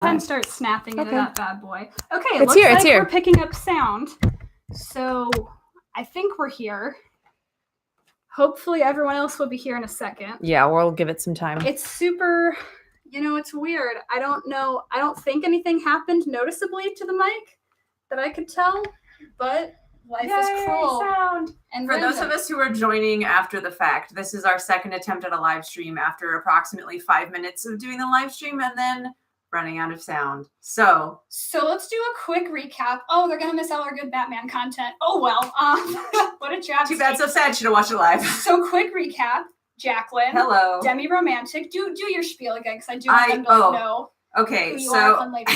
time start snapping into that bad boy. Okay, it it's looks here, like here. we're picking up sound. So I think we're here. Hopefully everyone else will be here in a second. Yeah, we'll give it some time. It's super, it's weird. I don't know. I don't think anything happened noticeably to the mic that I could tell, but life is cruel. Sound. And for those of us who are joining after the fact, this is our second attempt at a live stream after approximately 5 minutes of doing the live stream and then running out of sound. So let's do a quick recap. Oh, they're gonna miss all our good Batman content. Oh well. What a travesty. Too bad, so sad. Should have watched it live. So quick recap. Jaclyn. Hello. Demi romantic. Do your spiel again, because I do want them to know. Okay, who you so are, fun lady.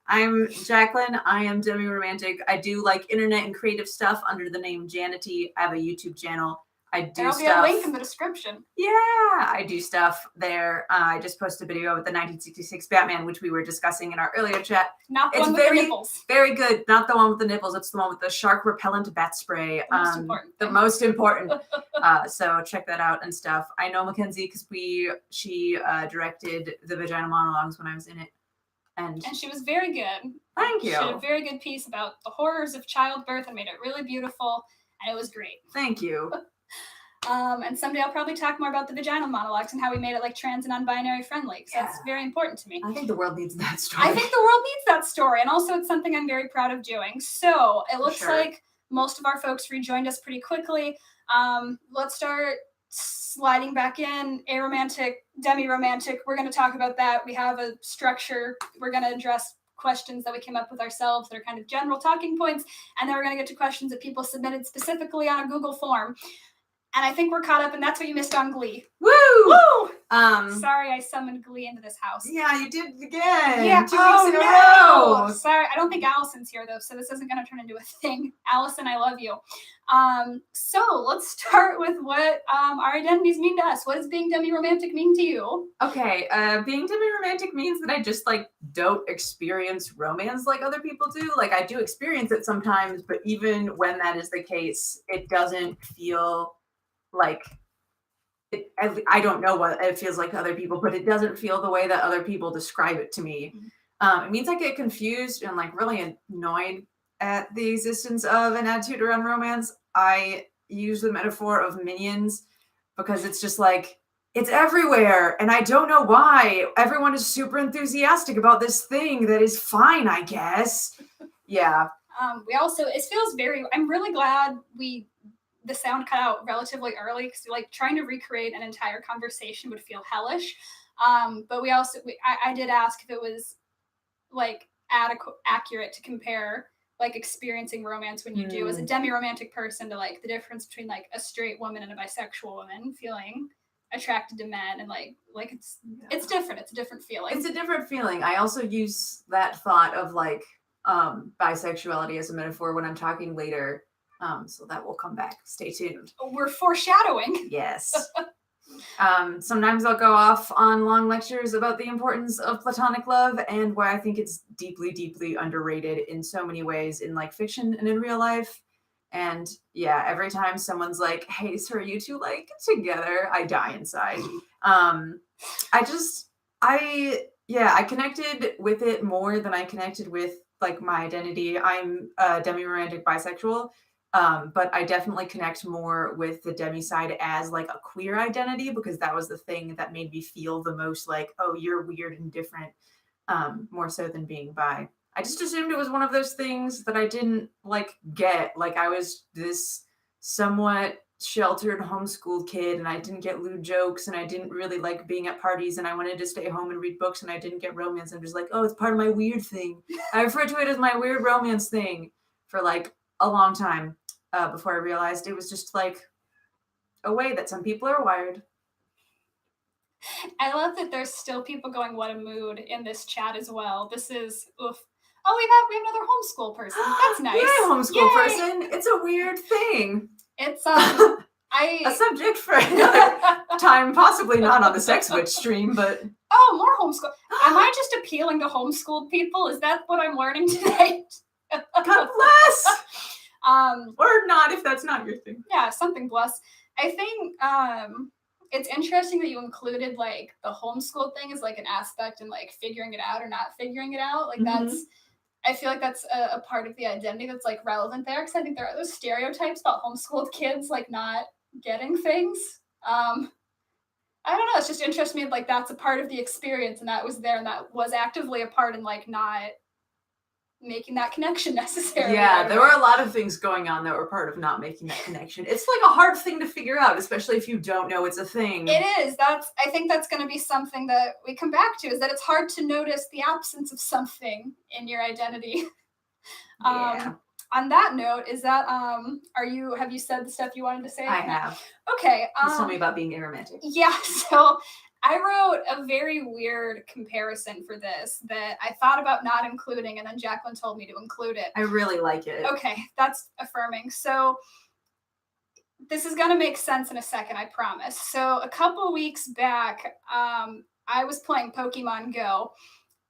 I'm Jaclyn. I am Demi romantic. I do like internet and creative stuff under the name Janatee. I have a YouTube channel. I do There'll stuff. There'll be a link in the description. Yeah, I do stuff there. I just posted a video with the 1966 Batman, which we were discussing in our earlier chat. Not the one with the nipples. Very good. Not the one with the nipples. It's the one with the shark repellent bat spray. The most important. So check that out and stuff. I know Mackenzie because she directed the vagina monologues when I was in it. And she was very good. Thank you. She had a very good piece about the horrors of childbirth and made it really beautiful. And it was great. Thank you. And someday I'll probably talk more about the vaginal monologues and how we made it like trans and non-binary friendly. Because that's very important to me. I think the world needs that story. I think the world needs that story. And also it's something I'm very proud of doing. So it looks like most of our folks rejoined us pretty quickly. Let's start sliding back in. Aromantic, demi-romantic. We're going to talk about that. We have a structure. We're going to address questions that we came up with ourselves that are kind of general talking points. And then we're going to get to questions that people submitted specifically on a Google form. And I think we're caught up, and that's what you missed on Glee. Woo! Woo! Sorry, I summoned Glee into this house. Yeah, you did it again. Yeah, 2 weeks in a row. Sorry, I don't think Allison's here, though, so this isn't going to turn into a thing. Allison, I love you. So let's start with what our identities mean to us. What does being demi-romantic mean to you? Okay, being demi-romantic means that I just, don't experience romance like other people do. I do experience it sometimes, but even when that is the case, it doesn't feel I don't know what it feels like to other people, but it doesn't feel the way that other people describe it to me. It means I get confused and really annoyed at the existence of an attitude around romance. I use the metaphor of minions because it's just it's everywhere and I don't know why. Everyone is super enthusiastic about this thing that is fine, I guess. Yeah. It feels I'm really glad the sound cut out relatively early because trying to recreate an entire conversation would feel hellish. But I did ask if it was accurate to compare experiencing romance when you do as a demi-romantic person to the difference between a straight woman and a bisexual woman feeling attracted to men and it's different. It's a different feeling. It's a different feeling. I also use that thought of bisexuality as a metaphor when I'm talking later. So that will come back. Stay tuned. We're foreshadowing. Yes. Sometimes I'll go off on long lectures about the importance of platonic love and why I think it's deeply, deeply underrated in so many ways in fiction and in real life. And yeah, every time someone's like, "Hey, so are you two together?" I die inside. I connected with it more than I connected with my identity. I'm demi-romantic bisexual. But I definitely connect more with the demi side as a queer identity because that was the thing that made me feel the most oh, you're weird and different, more so than being bi. I just assumed it was one of those things that I didn't get. I was this somewhat sheltered homeschooled kid and I didn't get lewd jokes and I didn't really like being at parties and I wanted to stay home and read books and I didn't get romance. I'm just oh, it's part of my weird thing. I refer to it as my weird romance thing for a long time before I realized it was just a way that some people are wired. I love that there's still people going, "What a mood" in this chat as well. This is oof. Oh, we have another homeschool person. That's nice. Yeah, homeschool person. It's a weird thing. It's a subject for another time, possibly not on the Sex Witch stream, but more homeschool. Am I just appealing to homeschooled people? Is that what I'm learning today? God bless. Or not if that's not your thing. Yeah, something bless. I think it's interesting that you included like the homeschool thing as like an aspect and like figuring it out or not figuring it out. Like that's, I feel like that's a part of the identity that's like relevant there, because I think there are those stereotypes about homeschooled kids like not getting things. I don't know. It's just interests me like that's a part of the experience, and that was there, and that was actively a part in like not making that connection necessarily. Yeah, there were a lot of things going on that were part of not making that connection. It's like a hard thing to figure out, especially if you don't know it's a thing. It is. I think that's going to be something that we come back to, is that it's hard to notice the absence of something in your identity. Yeah. On that note, is that have you said the stuff you wanted to say? I have. Okay. Just tell me about being aromantic. Yeah, so I wrote a very weird comparison for this that I thought about not including, and then Jaclyn told me to include it. I really like it. Okay, that's affirming. So this is going to make sense in a second, I promise. So a couple weeks back, I was playing Pokemon Go,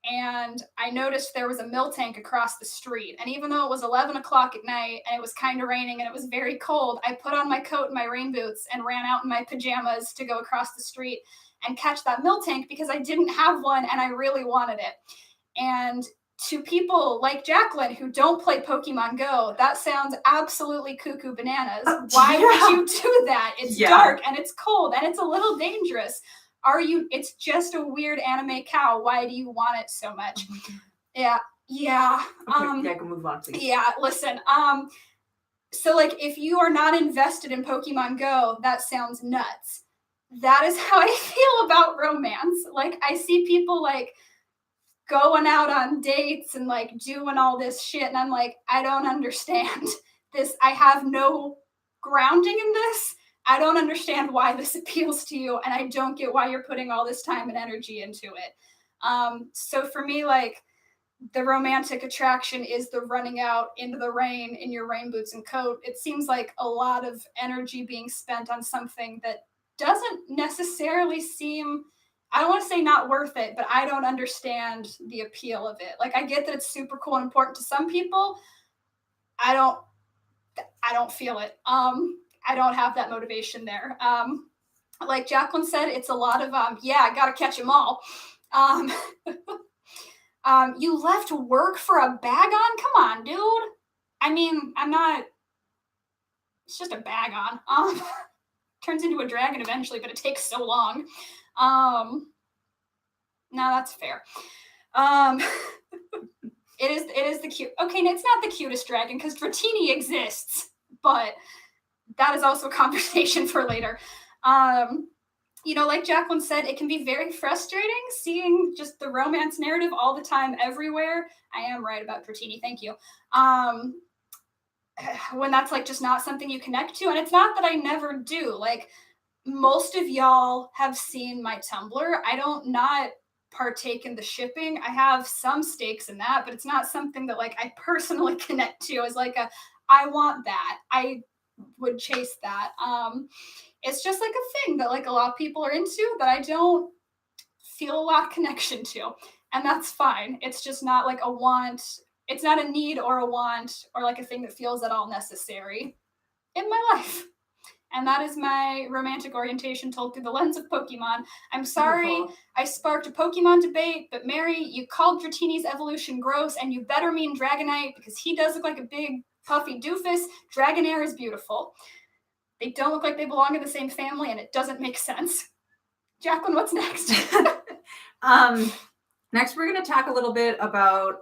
and I noticed there was a mill tank across the street. And even though it was 11 o'clock at night and it was kind of raining and it was very cold, I put on my coat and my rain boots and ran out in my pajamas to go across the street and catch that mill tank because I didn't have one and I really wanted it. And to people like Jaclyn who don't play Pokemon Go, that sounds absolutely cuckoo bananas. Why would you do that? It's dark and it's cold and it's a little dangerous. It's just a weird anime cow. Why do you want it so much? Yeah. Okay, go move on, please. Yeah, listen. So like if you are not invested in Pokemon Go, that sounds nuts. That is how I feel about romance. Like I see people like going out on dates and like doing all this shit, and I'm like, I don't understand this. I have no grounding in this. I don't understand why this appeals to you, and I don't get why you're putting all this time and energy into it. So for me, like, the romantic attraction is the running out into the rain in your rain boots and coat. It seems like a lot of energy being spent on something that doesn't necessarily seem, I don't want to say not worth it, but I don't understand the appeal of it. Like, I get that it's super cool and important to some people. I don't feel it. I don't have that motivation there. Like Jaclyn said, it's a lot of, I gotta catch them all. You left work for a bag on? Come on, dude. I mean, it's just a bag on. Turns into a dragon eventually, but it takes so long. No, that's fair. It is the cute. Okay, it's not the cutest dragon because Dratini exists, but that is also a conversation for later. Like Jaclyn said, it can be very frustrating seeing just the romance narrative all the time everywhere. I am right about Dratini, thank you. When that's like just not something you connect to. And it's not that I never do. Like, most of y'all have seen my Tumblr. I don't not partake in the shipping. I have some stakes in that, but it's not something that like I personally connect to as like I want that. I would chase that. It's just like a thing that like a lot of people are into that I don't feel a lot of connection to, and that's fine. It's just not like a want. It's not a need or a want or like a thing that feels at all necessary in my life. And that is my romantic orientation told through the lens of Pokemon. I'm sorry Beautiful. I sparked a Pokemon debate, but Mary, you called Dratini's evolution gross, and you better mean Dragonite because he does look like a big puffy doofus. Dragonair is beautiful. They don't look like they belong in the same family, and it doesn't make sense. Jaclyn, what's next? Next, we're going to talk a little bit about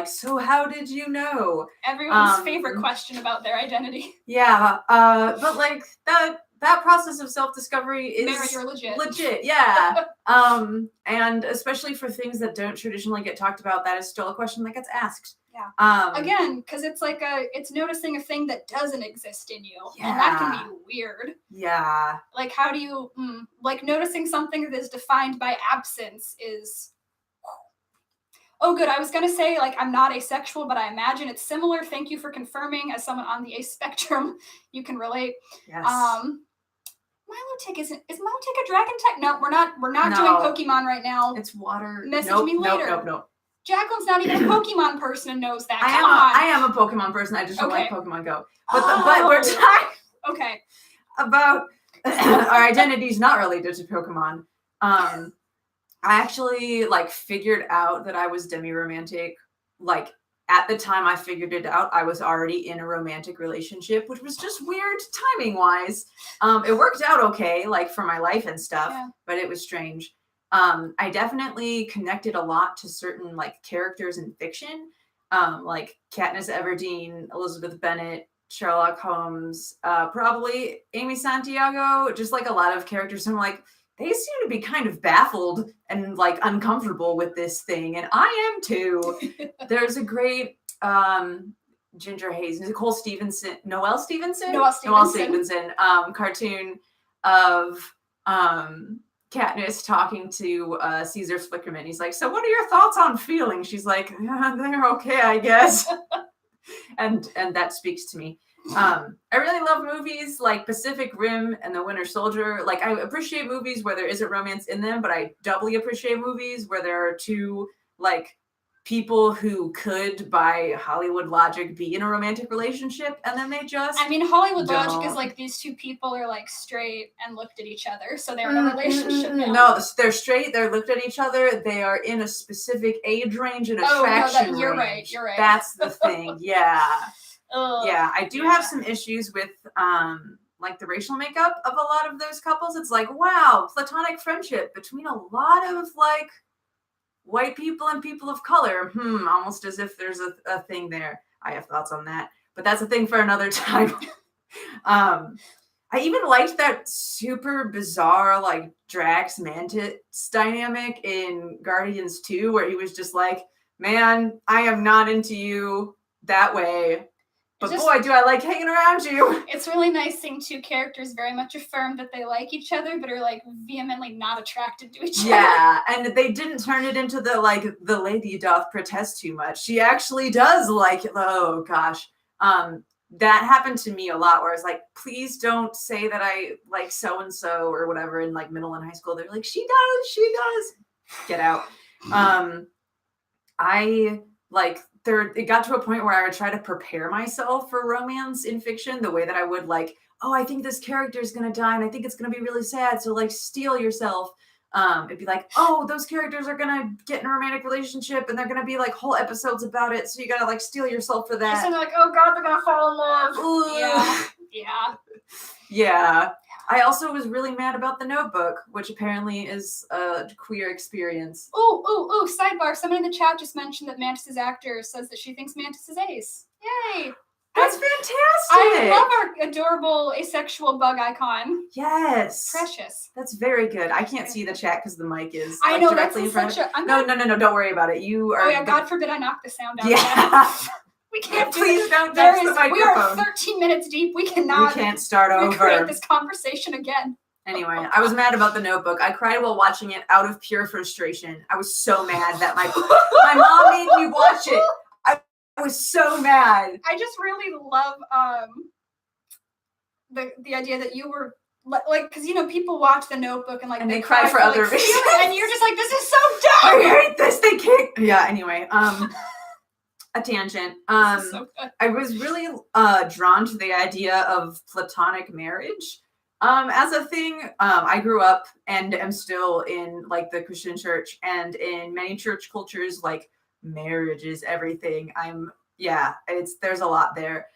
so how did you know? Everyone's favorite question about their identity. Yeah, but like that process of self-discovery is Mary, you're legit. Legit, yeah. And especially for things that don't traditionally get talked about, that is still a question that gets asked. Yeah. Again, because it's like it's noticing a thing that doesn't exist in you. Yeah. And that can be weird. Yeah. Like, how do you, like noticing something that is defined by absence is, oh, good. I was going to say, like, I'm not asexual, but I imagine it's similar. Thank you for confirming. As someone on the ace spectrum, you can relate. Yes. Milotic is Milotic a dragon type? No, we're not doing Pokemon right now. It's water. Message me later. Nope. Jaclyn's not even a Pokemon person and knows that. I am a Pokemon person. I just don't like Pokemon Go. But we're talking okay about our identity's not related to Pokemon. I actually like figured out that I was demi-romantic. Like at the time I figured it out, I was already in a romantic relationship, which was just weird timing wise. It worked out okay, like for my life and stuff, but it was strange. I definitely connected a lot to certain like characters in fiction, like Katniss Everdeen, Elizabeth Bennet, Sherlock Holmes, probably Amy Santiago, just like a lot of characters. I'm like, they seem to be kind of baffled and like uncomfortable with this thing, and I am too. There's a great Ginger Hayes, Noelle Stevenson cartoon of Katniss talking to Caesar Flickerman. He's like, so what are your thoughts on feeling? She's like, they're okay, I guess. and that speaks to me. I really love movies like Pacific Rim and The Winter Soldier. Like, I appreciate movies where there isn't romance in them, but I doubly appreciate movies where there are two like people who could, by Hollywood logic, be in a romantic relationship, and then they just Hollywood logic is like these two people are like straight and looked at each other, so they're in a relationship now. No, they're straight, they're looked at each other, they are in a specific age range and attraction range. You're right. That's the thing, yeah. Yeah, I do have some issues with like the racial makeup of a lot of those couples. It's like, wow, platonic friendship between a lot of like white people and people of color. Almost as if there's a thing there. I have thoughts on that, but that's a thing for another time. I even liked that super bizarre like Drax Mantis dynamic in Guardians 2, where he was just like, man, I am not into you that way. But boy, do I like hanging around you. It's really nice seeing two characters very much affirm that they like each other, but are like vehemently not attracted to each other. Yeah, and they didn't turn it into the like the lady doth protest too much. She actually does like, oh gosh. That happened to me a lot, where I was like, please don't say that I like so-and-so or whatever in like middle and high school. They're like, she does. Get out. It got to a point where I would try to prepare myself for romance in fiction the way that I would like, oh, I think this character is going to die and I think it's going to be really sad. So like steel yourself. It'd be like, oh, those characters are going to get in a romantic relationship and they're going to be like whole episodes about it. So you got to like steel yourself for that. So they're like, oh God, they're going to fall in love. Ooh. Yeah. I also was really mad about The Notebook, which apparently is a queer experience. Oh, sidebar. Somebody in the chat just mentioned that Mantis's actor says that she thinks Mantis is ace. Yay. That's fantastic. I love our adorable asexual bug icon. Yes. Precious. That's very good. I can't see the chat because the mic is I know, directly in front of it. No, don't worry about it. You are... Oh yeah, God forbid I knock the sound out. Yeah. We can't do Please don't touch the microphone. We are 13 minutes deep. We cannot. We can't start over. Recreate this conversation again. Anyway, I was mad about The Notebook. I cried while watching it out of pure frustration. I was so mad that my mom made me watch it. I was so mad. I just really love the idea that you were like, because people watch The Notebook and like they cry for other reasons, and you're just like, this is so dumb. I hate this. They can't. Yeah. Anyway, a tangent. So I was really drawn to the idea of platonic marriage as a thing. I grew up and am still in like the Christian church, and in many church cultures, like marriage is everything. There's a lot there.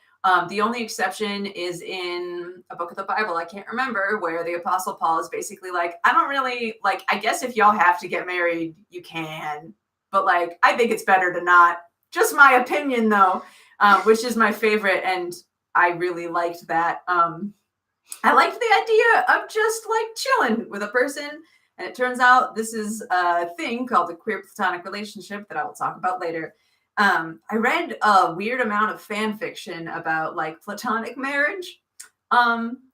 The only exception is in a book of the Bible, I can't remember, where the Apostle Paul is basically like, I don't really like, I guess if y'all have to get married, you can, but like, I think it's better to not. Just my opinion, though, which is my favorite, and I really liked that. I liked the idea of just, like, chilling with a person, and it turns out this is a thing called the queer platonic relationship that I will talk about later. I read a weird amount of fan fiction about, like, platonic marriage,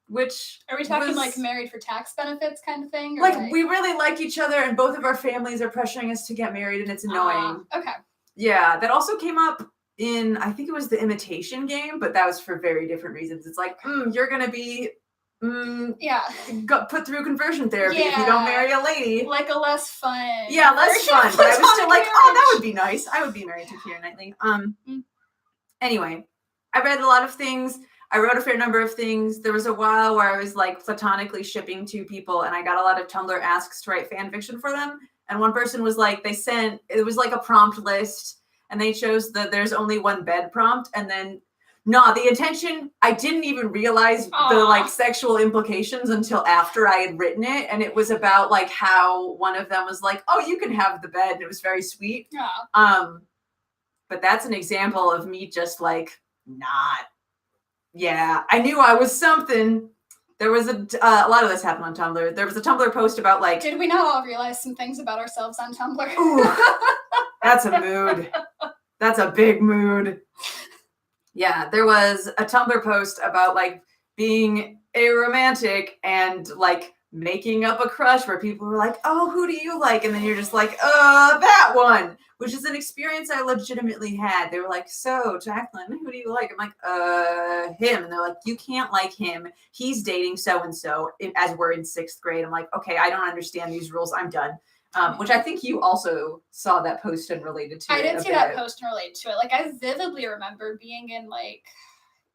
which... Are we talking, like, married for tax benefits kind of thing? Or like, we really like each other, and both of our families are pressuring us to get married, and it's annoying. Okay. Yeah, that also came up in, I think it was The Imitation Game, but that was for very different reasons. It's like, you're going to be put through conversion therapy if you don't marry a lady. Like a less fun. Yeah, less fun. But I was still like, oh, that would be nice. I would be married to Keira Knightley. Anyway, I read a lot of things. I wrote a fair number of things. There was a while where I was like platonically shipping two people, and I got a lot of Tumblr asks to write fan fiction for them. And one person was like, it was like a prompt list, and they chose the there's only one bed prompt, and then the intention, I didn't even realize the like sexual implications until after I had written it. And it was about like how one of them was like, oh, you can have the bed. And it was very sweet. But that's an example of me just like not. Yeah, I knew I was something. There was a lot of this happened on Tumblr. There was a Tumblr post about like. Did we not all realize some things about ourselves on Tumblr? Ooh, that's a mood. That's a big mood. Yeah, there was a Tumblr post about like being aromantic and like making up a crush where people were like, oh, who do you like? And then you're just like, that one, which is an experience I legitimately had. They were like, so Jaclyn, who do you like? I'm like, him. And they're like, you can't like him. He's dating so-and-so as we're in 6th grade. I'm like, okay, I don't understand these rules. I'm done. Which I think you also saw that post and related to. I did see that post and relate to it. Like, I vividly remember being in like,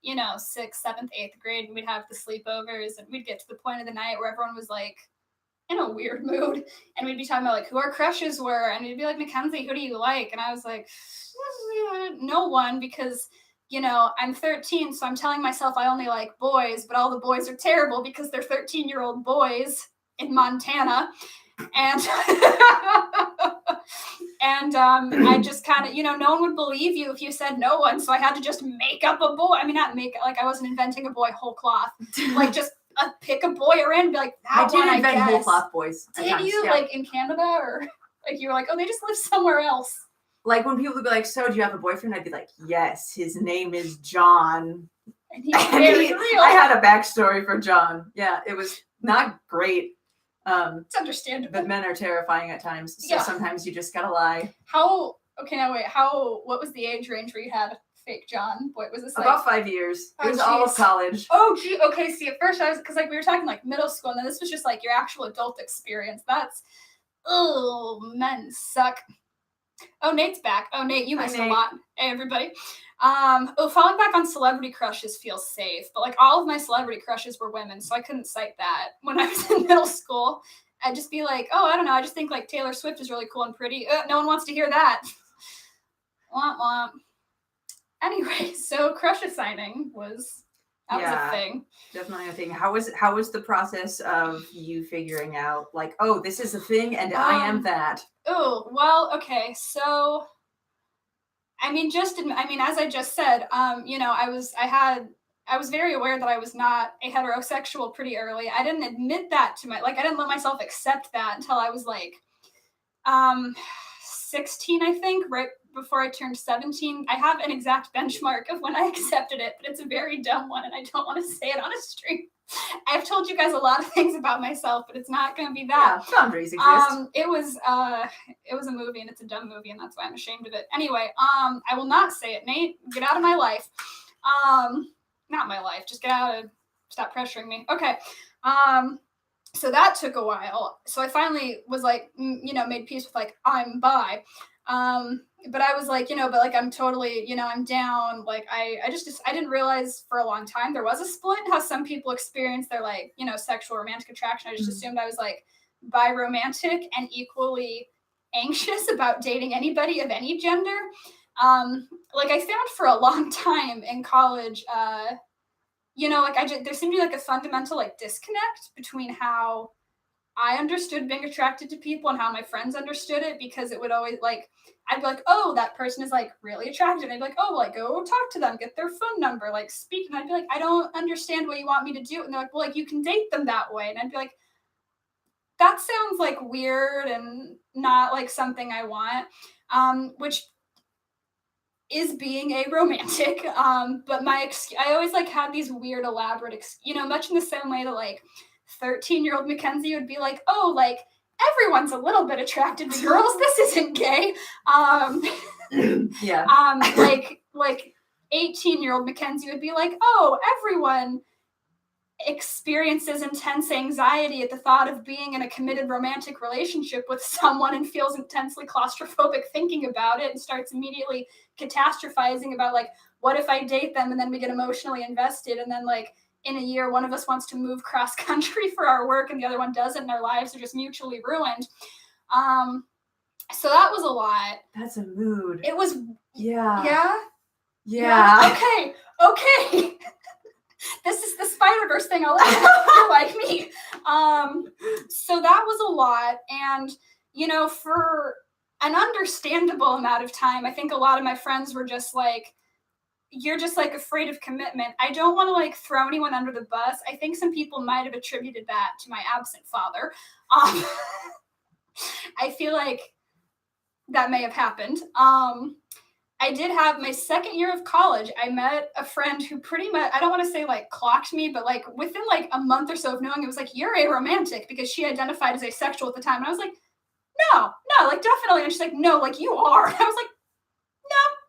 6th, 7th, 8th grade, and we'd have the sleepovers, and we'd get to the point of the night where everyone was like in a weird mood, and we'd be talking about like who our crushes were, and we'd be like, Mackenzie, who do you like? And I was like, no one, because I'm 13, so I'm telling myself I only like boys, but all the boys are terrible because they're 13-year-old boys in Montana. And I just kind of, no one would believe you if you said no one. So I had to just make up a boy. I mean, not make, like I wasn't inventing a boy whole cloth. Like just pick a boy around and be like, I did invent whole cloth boys. Did you? Yeah. Like in Canada, or like you were like, oh, they just live somewhere else. Like when people would be like, so do you have a boyfriend? I'd be like, yes, his name is John. And he's very real. I had a backstory for John. Yeah, it was not great. It's understandable. But men are terrifying at times, so sometimes you just gotta lie. What was the age range where you had fake John? What was this like? About 5 years. It was all of college. Oh, gee. Okay, see, at first I was, because like we were talking like middle school, and then this was just like your actual adult experience. That's, men suck. Oh, Nate's back. Oh, Nate, you missed a lot. Hey, everybody. Falling back on celebrity crushes feels safe, but like all of my celebrity crushes were women, so I couldn't cite that when I was in middle school. I'd just be like, oh, I don't know, I just think like Taylor Swift is really cool and pretty. No one wants to hear that. Womp womp. Anyway, so crush assigning was a thing. Definitely a thing. How was the process of you figuring out like, oh, this is a thing and I am that? Oh, well, okay, so I mean, as I just said, I was very aware that I was not a heterosexual pretty early. I didn't admit that I didn't let myself accept that until I was like, 16, I think, right before I turned 17. I have an exact benchmark of when I accepted it, but it's a very dumb one, and I don't want to say it on a stream. I've told you guys a lot of things about myself, but it's not going to be that. Yeah, boundaries exist. It was a movie, and it's a dumb movie, and that's why I'm ashamed of it. Anyway, I will not say it. Nate, get out of my life. Not my life. Just get out of. Stop pressuring me. Okay. So that took a while. So I finally was like, made peace with like I'm bi. But I was like, I'm totally, I'm down. Like I didn't realize for a long time there was a split, how some people experience their like, sexual romantic attraction. I just assumed I was like bi-romantic and equally anxious about dating anybody of any gender. Like I found for a long time in college, there seemed to be like a fundamental like disconnect between how I understood being attracted to people and how my friends understood it, because it would always like, I'd be like, oh, that person is like really attractive. And I'd be like, oh, like go talk to them, get their phone number, like speak. And I'd be like, I don't understand what you want me to do. And they're like, well, like you can date them that way. And I'd be like, that sounds like weird and not like something I want, which is being aromantic. But I always like had these weird elaborate, much in the same way that like 13-year-old Mackenzie would be like, oh, like everyone's a little bit attracted to girls. This isn't gay. Yeah. Like 18-year-old Mackenzie would be like, oh, everyone experiences intense anxiety at the thought of being in a committed romantic relationship with someone and feels intensely claustrophobic thinking about it and starts immediately catastrophizing about like, what if I date them and then we get emotionally invested and then like in a year one of us wants to move cross country for our work and the other one doesn't and our lives are just mutually ruined. So that was a lot. That's a mood. It was. Yeah. Okay. This is the Spider-Verse thing. I'll let you like me. So that was a lot. And, you know, for an understandable amount of time, I think a lot of my friends were just like, you're just like afraid of commitment. I don't want to like throw anyone under the bus. I think some people might have attributed that to my absent father. I feel like that may have happened. I did have my second year of college. I met a friend who pretty much, I don't want to say like clocked me, but like within like a month or so of knowing, it was like, you're aromantic, because she identified as asexual at the time. And I was like, no, like definitely. And she's like, no, like you are. And I was like,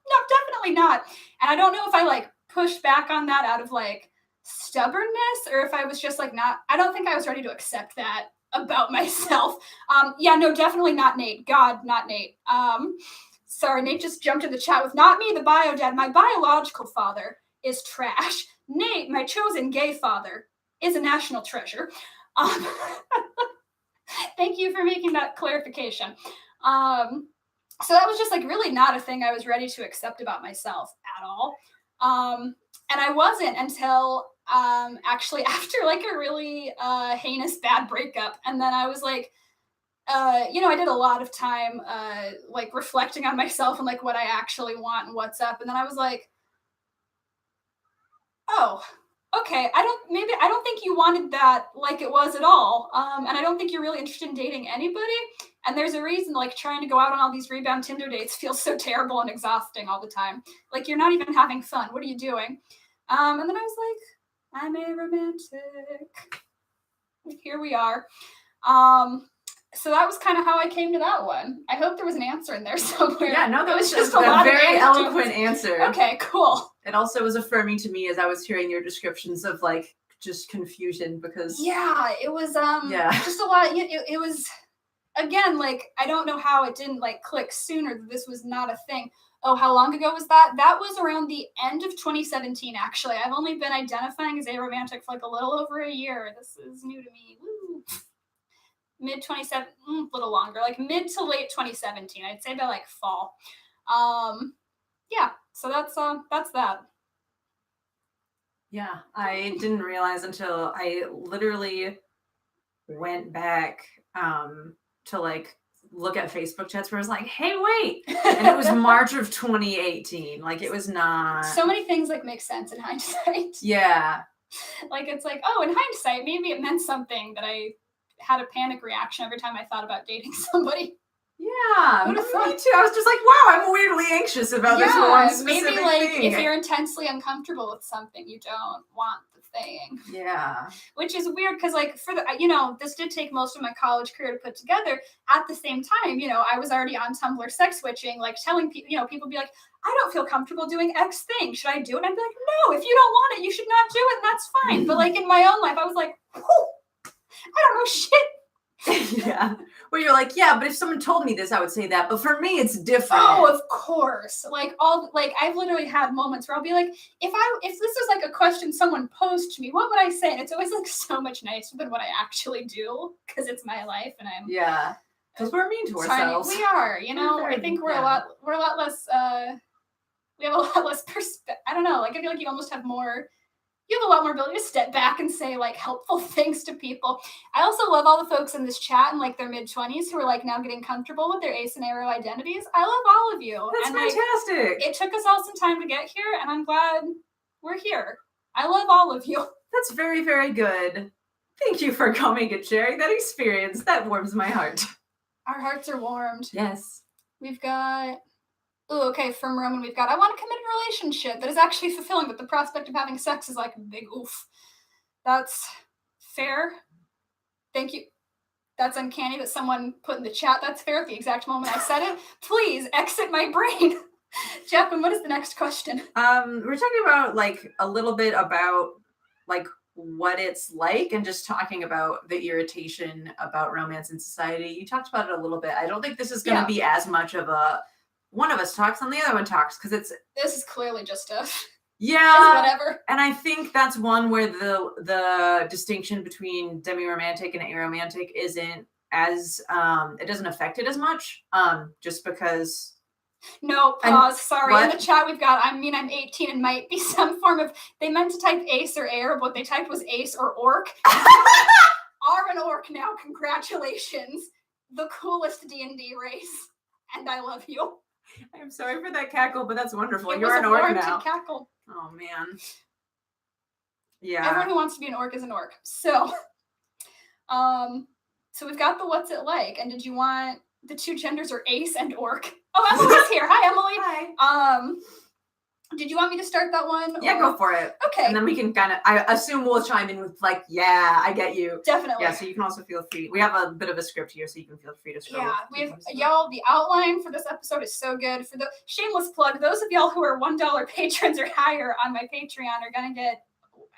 no, definitely not. And I don't know if I like pushed back on that out of like stubbornness or if I was just like I don't think I was ready to accept that about myself. Yeah, no, definitely not Nate. God, not Nate. Sorry, Nate just jumped in the chat with not me, the bio dad. My biological father is trash. Nate, my chosen gay father, is a national treasure. Thank you for making that clarification. So that was just like really not a thing I was ready to accept about myself at all. And I wasn't until actually after like a really heinous bad breakup. And then I was like, you know, I did a lot of time like reflecting on myself and like what I actually want and what's up. And then I was like, oh, okay, I don't think you wanted that like it was at all. And I don't think you're really interested in dating anybody. And there's a reason like trying to go out on all these rebound Tinder dates feels so terrible and exhausting all the time. Like you're not even having fun. What are you doing? And then I was like, I'm a romantic. Here we are. So that was kind of how I came to that one. I hope there was an answer in there somewhere. Yeah, no, that was just a very eloquent answer. Okay, cool. It also was affirming to me as I was hearing your descriptions of like just confusion because it was just a lot. It was, again, like I don't know how it didn't like click sooner that this was not a thing. Oh, how long ago was that? That was around the end of 2017, actually. I've only been identifying as aromantic for like a little over a year. This is new to me. Woo. Mid 2017, a little longer, like mid to late 2017. I'd say by like fall. Yeah, so that's that. Yeah, I didn't realize until I literally went back to like look at Facebook chats where I was like, hey, wait. And it was March of 2018. Like it was not. So many things like make sense in hindsight. Yeah. Like it's like, oh, in hindsight, maybe it meant something that I had a panic reaction every time I thought about dating somebody. Yeah, me too. I was just like, wow, I'm weirdly anxious about this one specific maybe like thing. If you're intensely uncomfortable with something, you don't want the thing. Yeah. Which is weird because like for the, you know, this did take most of my college career to put together. At the same time, you know, I was already on Tumblr sex switching, like telling people, you know, people be like, I don't feel comfortable doing X thing. Should I do it? And I'd be like, no, if you don't want it, you should not do it. And that's fine. But like in my own life, I was like, I don't know shit. Yeah, where you're like, yeah, but if someone told me this, I would say that. But for me, it's different. Oh, of course. Like I've literally had moments where I'll be like, if this was like a question someone posed to me, what would I say? And it's always like so much nicer than what I actually do because it's my life and I'm because we're mean to ourselves. We are, you know. I think we're a lot less. We have a lot less perspective. I don't know. Like I feel like you almost have more. You have a lot more ability to step back and say like helpful things to people. I also love all the folks in this chat in like their mid-20s who are like now getting comfortable with their ace and aro identities. I love all of you. That's fantastic. Like, it took us all some time to get here, and I'm glad we're here. I love all of you. That's very, very good. Thank you for coming and sharing that experience. That warms my heart. Our hearts are warmed. Yes. We've got... Ooh, okay, from Roman, we've got, I want a committed relationship that is actually fulfilling, but the prospect of having sex is like a big oof. That's fair. Thank you. That's uncanny that someone put in the chat. That's fair at the exact moment I said it. Please exit my brain. Jaclyn, what is the next question? We're talking about like a little bit about like what it's like and just talking about the irritation about romance in society. You talked about it a little bit. I don't think this is going to be as much of a one of us talks and the other one talks, because this is clearly just a whatever. And I think that's one where the distinction between demi-romantic and aromantic isn't as it doesn't affect it as much, just because. No, pause. Sorry. What? In the chat we've got, I'm 18 and might be some form of, they meant to type ace or air, but what they typed was ace or orc. Are an orc now. Congratulations. The coolest D&D race. And I love you. I'm sorry for that cackle, but that's wonderful. You're an orc now. Cackle. Oh, man. Yeah. Everyone who wants to be an orc is an orc. So, so we've got the what's it like, and did you want the two genders are ace and orc? Oh, Emily's here. Hi, Emily. Hi. Did you want me to start that one? Yeah, go for it. Okay. And then we can kind of, I assume we'll chime in with like, yeah, I get you. Definitely. Yeah, so you can also feel free. We have a bit of a script here, so you can feel free to scroll. Yeah, we have, y'all, the outline for this episode is so good. For the shameless plug, those of y'all who are $1 patrons or higher on my Patreon are going to get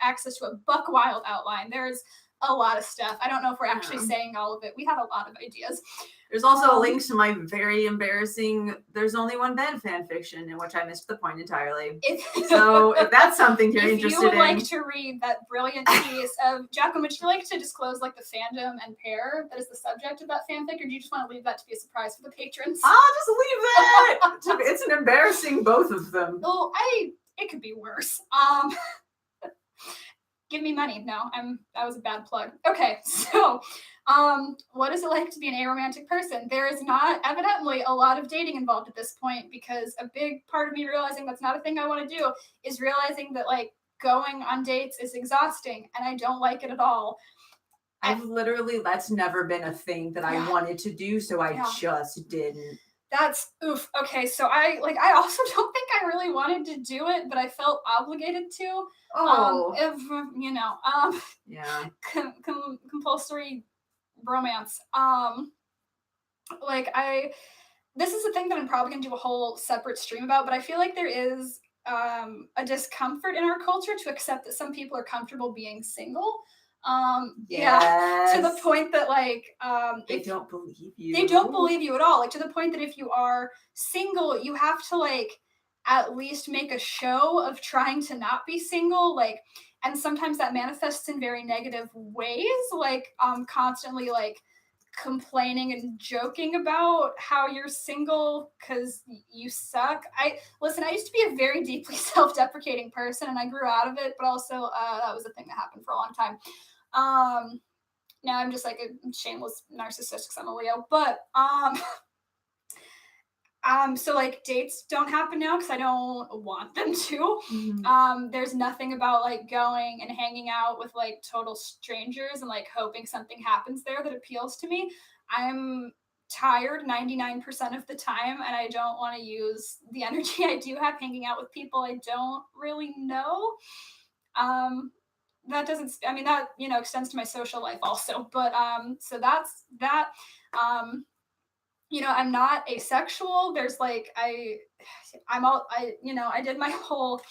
access to a buck wild outline. There's a lot of stuff. I don't know if we're actually saying all of it. We had a lot of ideas. There's also a link to my very embarrassing There's Only One Bed fan fiction, in which I missed the point entirely. So if that's something you're interested in. If you would like to read that brilliant piece of Jaclyn, would you like to disclose like the fandom and pair that is the subject of that fanfic, or do you just want to leave that to be a surprise for the patrons? I'll just leave that. It's an embarrassing both of them. Oh, it could be worse. Give me money. No, that was a bad plug. Okay, so what is it like to be an aromantic person? There is not evidently a lot of dating involved at this point, because a big part of me realizing that's not a thing I want to do is realizing that like going on dates is exhausting and I don't like it at all. That's never been a thing that I wanted to do, so I just didn't. That's oof. Okay, so I also don't think I really wanted to do it, but I felt obligated to. If you know, yeah, compulsory romance. This is a thing that I'm probably gonna do a whole separate stream about, but I feel like there is a discomfort in our culture to accept that some people are comfortable being single. Yes. To the point that like they don't believe you. They don't believe you at all. Like to the point that if you are single, you have to like at least make a show of trying to not be single. Like, and sometimes that manifests in very negative ways, like constantly like complaining and joking about how you're single because you suck. I used to be a very deeply self-deprecating person and I grew out of it, but also that was a thing that happened for a long time. Now I'm just like a shameless narcissist because I'm a Leo, but so like dates don't happen now because I don't want them to. Mm-hmm. There's nothing about like going and hanging out with like total strangers and like hoping something happens there that appeals to me. I'm tired 99% of the time and I don't want to use the energy I do have hanging out with people I don't really know. That doesn't, I mean, that, you know, extends to my social life also, but, so that's that, you know, I'm not asexual. There's like, I did my whole,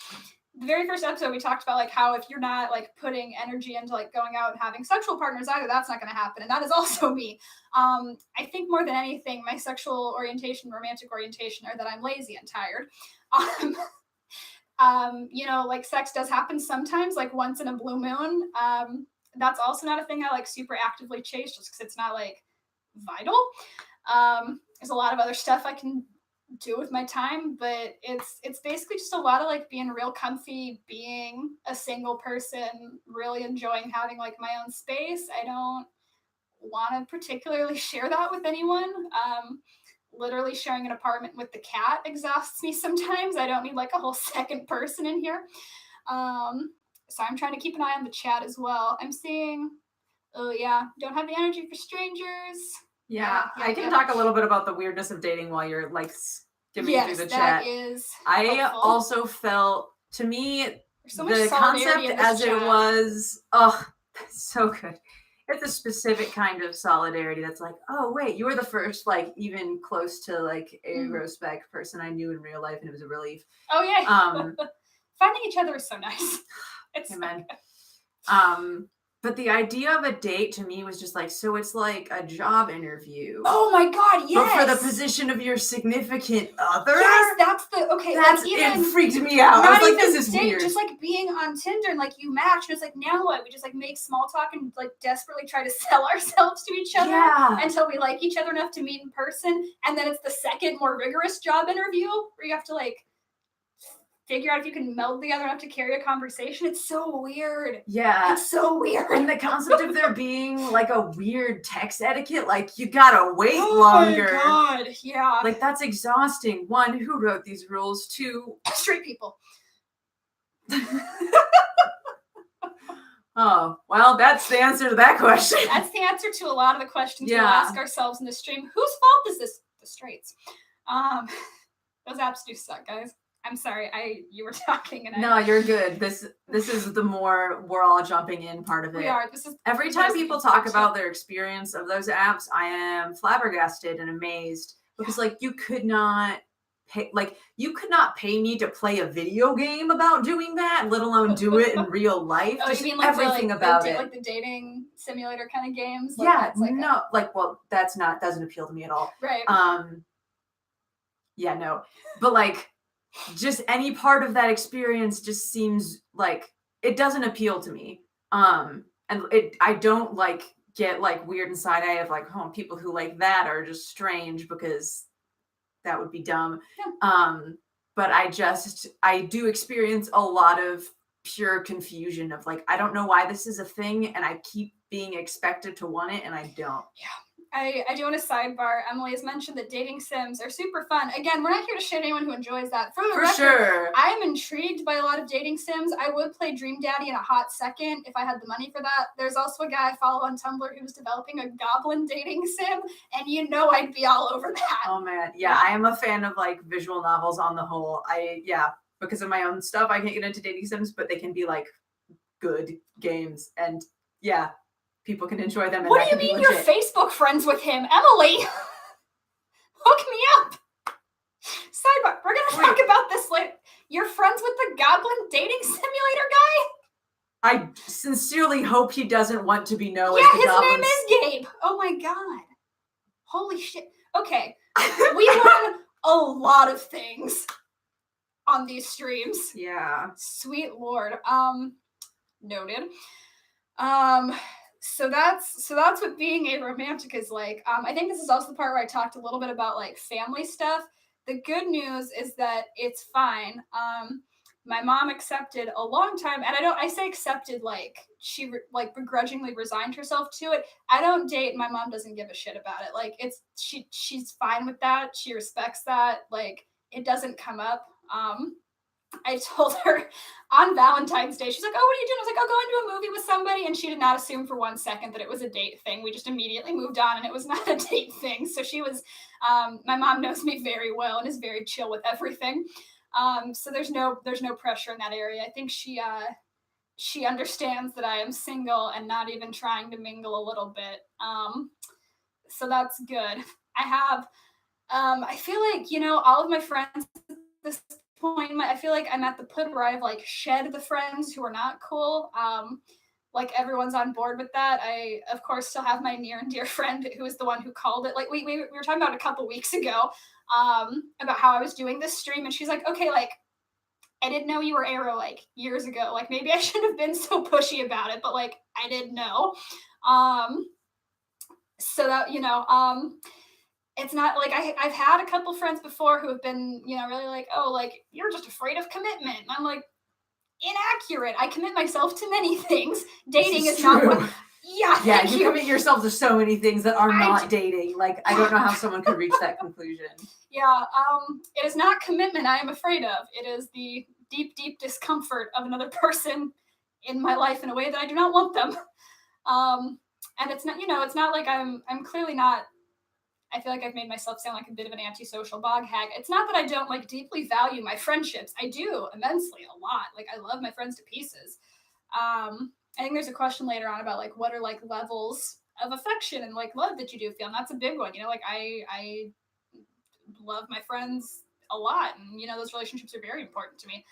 the very first episode we talked about like how if you're not like putting energy into like going out and having sexual partners either, that's not going to happen. And that is also me. I think more than anything, my sexual orientation, romantic orientation are that I'm lazy and tired. You know, like sex does happen sometimes, like once in a blue moon. That's also not a thing I like super actively chase just because it's not like vital. There's a lot of other stuff I can do with my time, but it's basically just a lot of like being real comfy, being a single person, really enjoying having like my own space. I don't want to particularly share that with anyone. Literally sharing an apartment with the cat exhausts me sometimes. I don't need like a whole second person in here. So I'm trying to keep an eye on the chat as well. I'm seeing, oh yeah, don't have the energy for strangers. Yeah, I can talk a little bit about the weirdness of dating while you're like skimming through the chat. I helpful. Also felt, to me, so the concept as chat. It was, so good. It's a specific kind of solidarity that's like, oh wait, you were the first like even close to like a respect person I knew in real life, and it was a relief. Oh yeah. Finding each other is so nice. It's amen. But the idea of a date to me was just like, so it's like a job interview. Oh my god, yes! But for the position of your significant other? Yes, that's the, okay. That's, like, it freaked me out. I was like, this is weird. Just like being on Tinder and like you match, and it's like, now what? We just like make small talk and like desperately try to sell ourselves to each other until we like each other enough to meet in person. And then it's the second, more rigorous job interview where you have to like figure out if you can meld together enough to carry a conversation. It's so weird. Yeah. It's so weird. And the concept of there being like a weird text etiquette, like you gotta wait longer. Oh my god, yeah. Like that's exhausting. One, who wrote these rules? Two, straight people. Oh, well, that's the answer to that question. That's the answer to a lot of the questions we'll ask ourselves in the stream. Whose fault is this? The straights. Those apps do suck, guys. I'm sorry, you were talking and No, you're good. This is the more we're all jumping in part of it. We are. This is every time people talk about their experience of those apps, I am flabbergasted and amazed because like you could not pay me to play a video game about doing that, let alone do it in real life. Oh, just you mean like everything about it, like the dating simulator kind of games? Like, yeah, that's doesn't appeal to me at all. Right. Yeah, no, but like. Just any part of that experience just seems like it doesn't appeal to me. And I don't like get like weird inside. I have like, people who like that are just strange because that would be dumb. Yeah. But I do experience a lot of pure confusion of like, I don't know why this is a thing and I keep being expected to want it and I don't. Yeah. I do want to sidebar. Emily has mentioned that dating sims are super fun. Again, we're not here to shit anyone who enjoys that. For record, sure. I'm intrigued by a lot of dating sims. I would play Dream Daddy in a hot second if I had the money for that. There's also a guy I follow on Tumblr who's developing a goblin dating sim, and I'd be all over that. Oh man, yeah, I am a fan of like visual novels on the whole. Because of my own stuff, I can't get into dating sims, but they can be like good games, and yeah. People can enjoy them. And what do you mean you're Facebook friends with him? Emily, hook me up. Sidebar, we're going to talk about this later. You're friends with the goblin dating simulator guy? I sincerely hope he doesn't want to be known as the his goblins. name is Gabe. Oh my god. Holy shit. Okay, we learn a lot of things on these streams. Yeah. Sweet lord. Noted. So that's what being aromantic is like. I think this is also the part where I talked a little bit about like family stuff. The good news is that it's fine. My mom accepted a long time, and I say accepted like she begrudgingly resigned herself to it. I don't date. My mom doesn't give a shit about it. Like she's fine with that. She respects that. Like it doesn't come up. I told her on Valentine's Day, she's like, oh, what are you doing? I was like, I'll go into a movie with somebody. And she did not assume for 1 second that it was a date thing. We just immediately moved on and it was not a date thing. So she was, my mom knows me very well and is very chill with everything. So there's no pressure in that area. I think she understands that I am single and not even trying to mingle a little bit. So that's good. I have, I feel like, all of my friends at this point, I feel like I'm at the point where I've like shed the friends who are not cool. Like everyone's on board with that. I of course still have my near and dear friend who is the one who called it. Like we were talking about a couple weeks ago about how I was doing this stream, and she's like, okay, like I didn't know you were Arrow like years ago. Like maybe I shouldn't have been so pushy about it, but like I didn't know. So that it's not like I've had a couple friends before who have been, really like, oh, like you're just afraid of commitment. And I'm like, inaccurate. I commit myself to many things. Dating is not one. Yeah, you commit yourself to so many things that are not dating. Like I don't know how someone could reach that conclusion. Yeah, it is not commitment I am afraid of. It is the deep, deep discomfort of another person in my life in a way that I do not want them. And it's not, it's not like I'm clearly not. I feel like I've made myself sound like a bit of an antisocial bog hag. It's not that I don't like deeply value my friendships. I do immensely, a lot. Like I love my friends to pieces. I think there's a question later on about like what are like levels of affection and like love that you do feel, and that's a big one. Like I love my friends a lot, and those relationships are very important to me.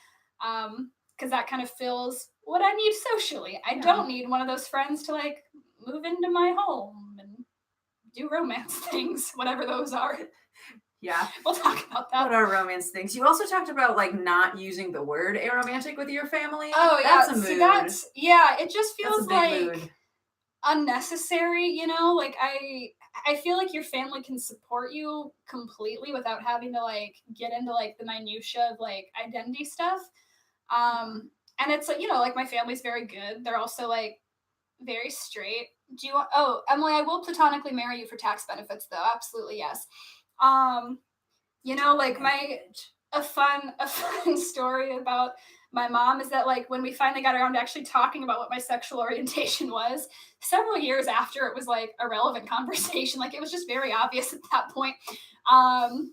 because that kind of fills what I need socially. I don't need one of those friends to like move into my home and do romance things, whatever those are. Yeah. We'll talk about that. What are romance things? You also talked about like not using the word aromantic with your family. Oh, that's yeah. a mood. See, that's, yeah, it just feels like mood. unnecessary, you know? Like, I feel like your family can support you completely without having to like get into like the minutia of like identity stuff. And it's like, you know, like my family's very good. They're also like very straight. Do you want, oh, Emily, I will platonically marry you for tax benefits though. Absolutely, yes. You know, like a fun story about my mom is that like when we finally got around to actually talking about what my sexual orientation was, several years after it was like a relevant conversation, like it was just very obvious at that point. I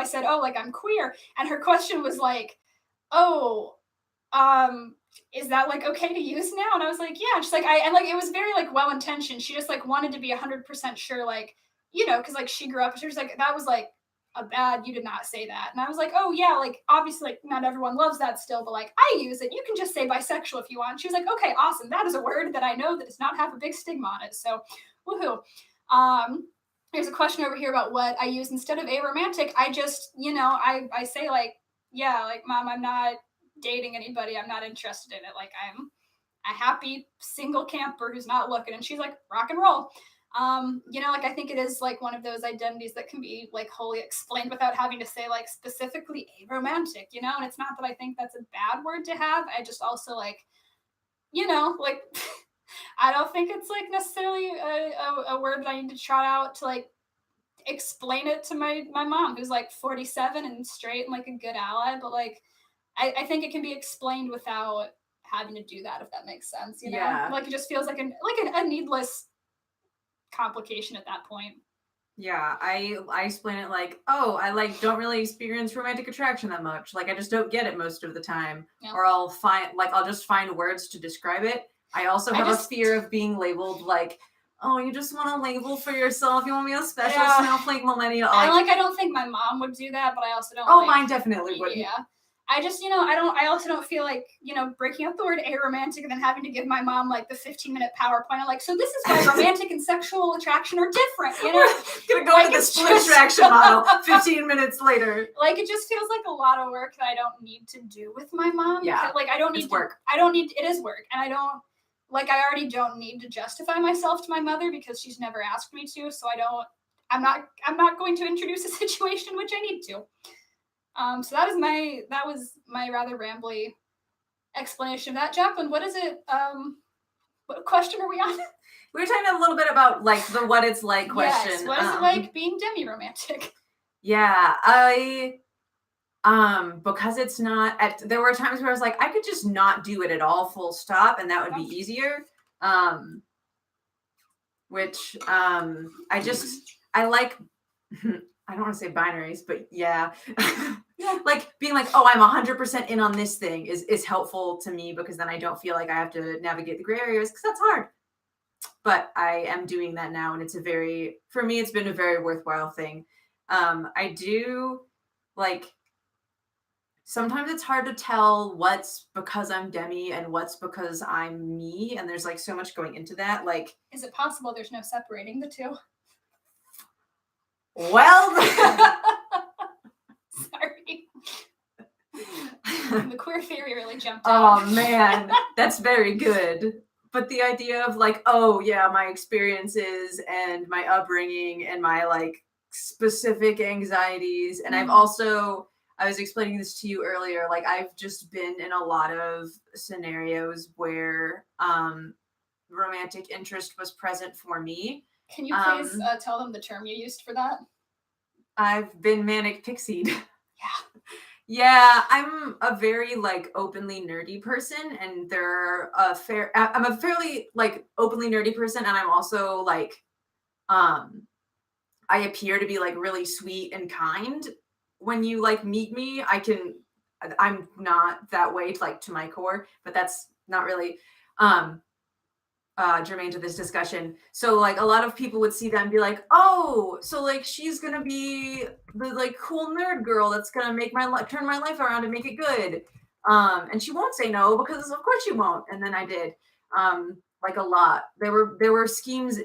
said, oh, like I'm queer, and her question was like, oh, is that like okay to use now? And I was like, yeah. And she's like, and like it was very like well intentioned. She just like wanted to be 100% sure, like, you know, because like she grew up. She was like, that was like a bad. You did not say that. And I was like, oh yeah, like obviously like not everyone loves that still, but like I use it. You can just say bisexual if you want. She was like, okay, awesome. That is a word that I know that does not have a big stigma on it. So, woohoo. There's a question over here about what I use instead of aromantic. I just, you know, I say like, yeah, like mom, I'm not dating anybody. I'm not interested in it. Like I'm a happy single camper who's not looking. And she's like, rock and roll. You know, like I think it is like one of those identities that can be like wholly explained without having to say like specifically aromantic, you know? And it's not that I think that's a bad word to have. I just also like, you know, like I don't think it's like necessarily a word that I need to trot out to like explain it to my mom who's like 47 and straight and like a good ally, but like I think it can be explained without having to do that, if that makes sense, you know? Yeah. Like it just feels like a needless complication at that point. Yeah, I explain it like, oh, I like don't really experience romantic attraction that much. Like I just don't get it most of the time. Yeah. Or I'll just find words to describe it. I also have a fear of being labeled like, oh, you just want to label for yourself. You want to be a special snowflake millennial. I don't think my mom would do that, but I also don't. Oh, mine definitely wouldn't. Yeah. I just, you know, I also don't feel like, you know, breaking up the word aromantic and then having to give my mom like the 15-minute PowerPoint. I'm like, so this is why romantic and sexual attraction are different, you know? We're gonna go with the split attraction model 15 minutes later. Like, it just feels like a lot of work that I don't need to do with my mom. Yeah. Like, I don't need work. It is work. And I already don't need to justify myself to my mother because she's never asked me to. So I'm not going to introduce a situation in which I need to. So that was my rather rambly explanation of that. Jaclyn, what is it? What question are we on? We were talking a little bit about like the what it's like question. Yes, what is it like being demi-romantic? Yeah, because it's not there were times where I was like, I could just not do it at all, full stop, and that would be easier. Which I like I don't want to say binaries, but yeah. Like being like, oh, I'm 100% in on this thing is helpful to me because then I don't feel like I have to navigate the gray areas because that's hard. But I am doing that now, and for me, it's been a very worthwhile thing. I do like, sometimes it's hard to tell what's because I'm Demi and what's because I'm me, and there's like so much going into that. Like, is it possible there's no separating the two? Well, sorry. The queer theory really jumped out. Oh man, that's very good. But the idea of like, oh yeah, my experiences and my upbringing and my like specific anxieties, and I was explaining this to you earlier, like I've just been in a lot of scenarios where romantic interest was present for me. Can you please tell them the term you used for that? I've been manic pixied. Yeah, I'm a very like openly nerdy person, and I'm a fairly like openly nerdy person, and I'm also like, I appear to be like really sweet and kind. When you like meet me, I'm not that way like to my core, but that's not really germane to this discussion. So like a lot of people would see that and be like, oh, so like she's gonna be the like cool nerd girl that's gonna make turn my life around and make it good. And she won't say no because of course she won't. And then I did, like a lot. There were schemes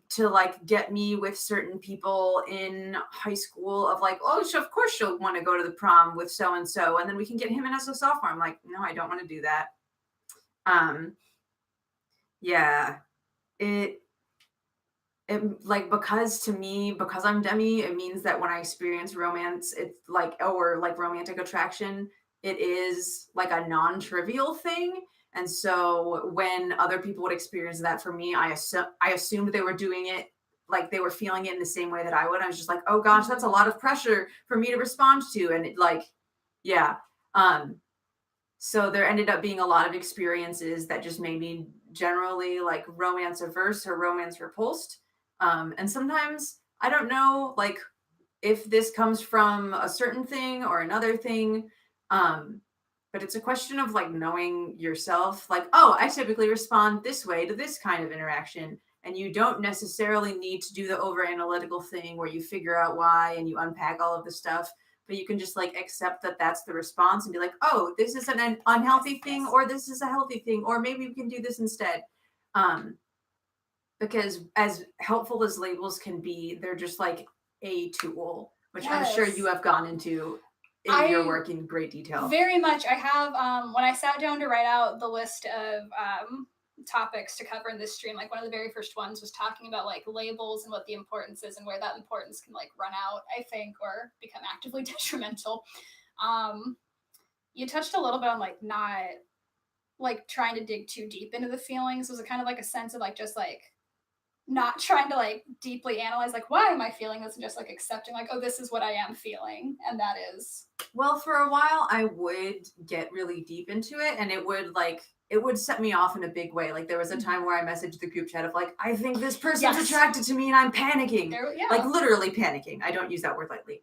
to like get me with certain people in high school of like, oh, of course she'll want to go to the prom with so and so, and then we can get him in as a sophomore. I'm like, no, I don't want to do that. Yeah, it like, because to me, because I'm Demi, it means that when I experience romance, it's like, or like romantic attraction, it is like a non-trivial thing. And so when other people would experience that for me, I assumed they were doing it, like they were feeling it in the same way that I would. I was just like, oh gosh, that's a lot of pressure for me to respond to. And it like, yeah. So there ended up being a lot of experiences that just made me generally like romance averse or romance repulsed. And sometimes I don't know, like, if this comes from a certain thing or another thing. But it's a question of like knowing yourself, like, oh, I typically respond this way to this kind of interaction. And you don't necessarily need to do the over analytical thing where you figure out why and you unpack all of the stuff, but you can just like accept that that's the response and be like, oh, this is an unhealthy thing, or this is a healthy thing, or maybe we can do this instead. Because as helpful as labels can be, they're just like a tool, which I'm sure you have gone into in your work in great detail. Very much. I have, when I sat down to write out the list of topics to cover in this stream, like one of the very first ones was talking about like labels and what the importance is and where that importance can like run out, I think, or become actively detrimental. You touched a little bit on like not like trying to dig too deep into the feelings. Was it kind of like a sense of like just like not trying to like deeply analyze like why am I feeling this, and just like accepting like, oh, this is what I am feeling, and that is. Well, for a while I would get really deep into it, and it would set me off in a big way. Like there was a time where I messaged the group chat of like, I think this person's attracted to me and I'm panicking. Like literally panicking. I don't use that word lightly.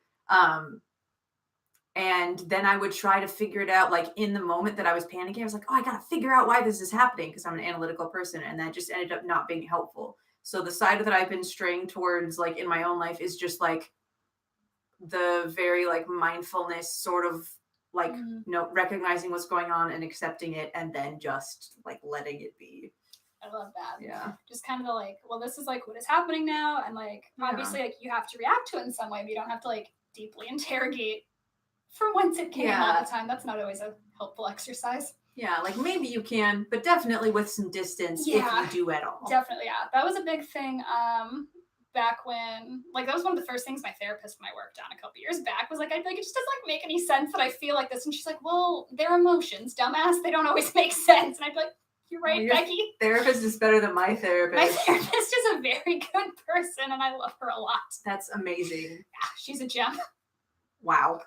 And then I would try to figure it out, like in the moment that I was panicking, I was like, oh, I gotta figure out why this is happening, because I'm an analytical person, and that just ended up not being helpful. So the side that I've been straying towards, like in my own life, is just like the very like mindfulness sort of like, recognizing what's going on and accepting it, and then just like letting it be. I love that. Yeah. Just kind of the like, well, this is like what is happening now, and like obviously like you have to react to it in some way, but you don't have to like deeply interrogate from whence it came all the time. That's not always a helpful exercise. Yeah, like maybe you can, but definitely with some distance if you do at all. Definitely, yeah. That was a big thing back when, like, that was one of the first things my therapist and I worked on a couple years back, was like, I'd be like, it just doesn't like make any sense that I feel like this. And she's like, well, they're emotions, dumbass. They don't always make sense. And I'd be like, you're right, Becky. Therapist is better than my therapist. My therapist is a very good person, and I love her a lot. That's amazing. Yeah, she's a gem. Wow.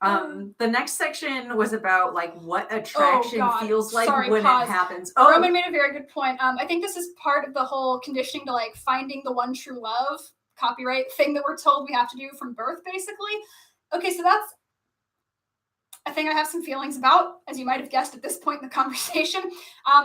The next section was about like what attraction feels like when it happens. Roman made a very good point. I think this is part of the whole conditioning to like finding the one true love copyright thing that we're told we have to do from birth, basically. Okay, so that's a thing I have some feelings about, as you might have guessed at this point in the conversation.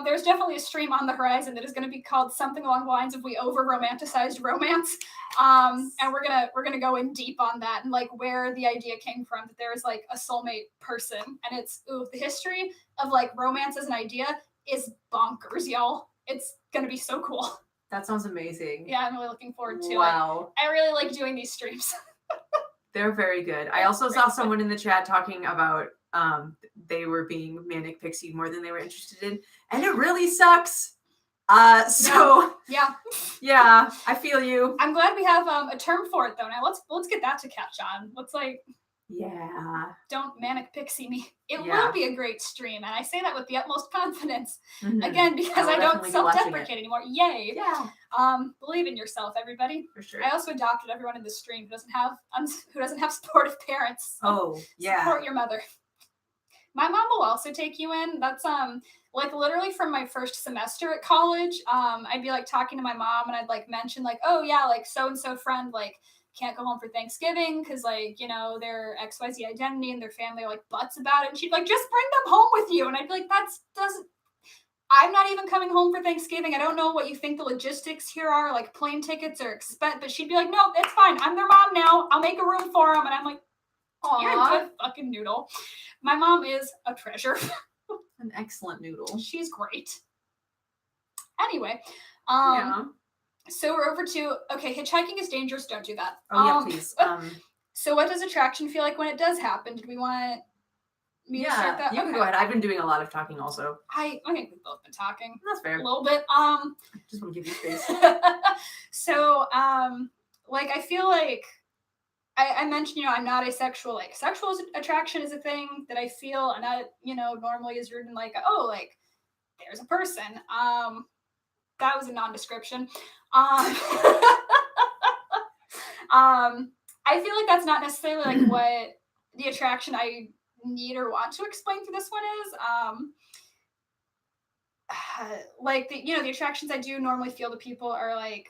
There's definitely a stream on the horizon that is going to be called something along the lines of "We over romanticized romance," and we're gonna go in deep on that and like where the idea came from that there is like a soulmate person, and it's the history of like romance as an idea is bonkers, y'all. It's gonna be so cool. That sounds amazing. Yeah, I'm really looking forward to it. Wow. I really like doing these streams. They're very good. I also saw someone in the chat talking about they were being manic pixie more than they were interested in, and it really sucks. Yeah, I feel you. I'm glad we have a term for it though. Now let's get that to catch on. Let's like, don't manic pixie me. It will be a great stream, and I say that with the utmost confidence. Again, because I don't self-deprecate anymore. Yay! Yeah. Believe in yourself, everybody. For sure. I also adopted everyone in this stream who doesn't have supportive parents. So support your mother. My mom will also take you in. That's like literally from my first semester at college. I'd be like talking to my mom, and I'd like mention like, oh yeah, like so and so friend like can't go home for Thanksgiving because like, you know, their XYZ identity and their family are like butts about it. And she'd like, just bring them home with you. And I'd be like, I'm not even coming home for Thanksgiving. I don't know what you think the logistics here are. Like plane tickets are expensive. But she'd be like, no, it's fine. I'm their mom now. I'll make a room for them. And I'm like, you're a good fucking noodle. My mom is a treasure. An excellent noodle. She's great. Anyway, Yeah. so we're over to, okay, hitchhiking is dangerous. Don't do that. Oh, yeah, please. So what does attraction feel like when it does happen? Did we want me to start that? You can go ahead. I've been doing a lot of talking also. I think we've both been talking. That's fair. A little bit. Just want to give you space. So, like, I feel like I mentioned, you know, I'm not asexual. Like, sexual attraction is a thing that I feel, and that, you know, normally is rooted in like, oh, like, there's a person. That was a non-description. I feel like that's not necessarily like what the attraction I need or want to explain for this one is. Like the attractions I do normally feel to people are like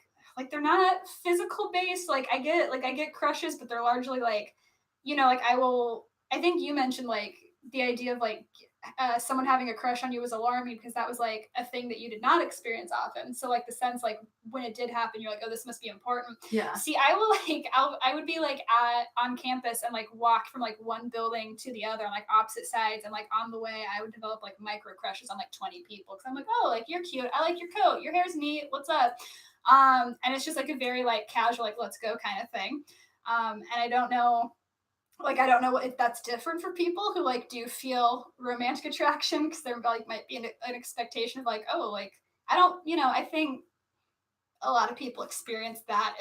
they're not physical based. Like I get crushes, but they're largely like, you know, like I think you mentioned like the idea of like someone having a crush on you was alarming because that was like a thing that you did not experience often. So like the sense like when it did happen, you're like, oh, this must be important. Yeah. See, I would be like on campus and like walk from like one building to the other on like opposite sides, and like on the way I would develop like micro crushes on like 20 people because I'm like, oh, like you're cute, I like your coat, your hair's neat, what's up? And it's just like a very like casual like let's go kind of thing. And I don't know if that's different for people who like do feel romantic attraction because there like might be an expectation of like, oh, like I don't, you know, I think a lot of people experience that.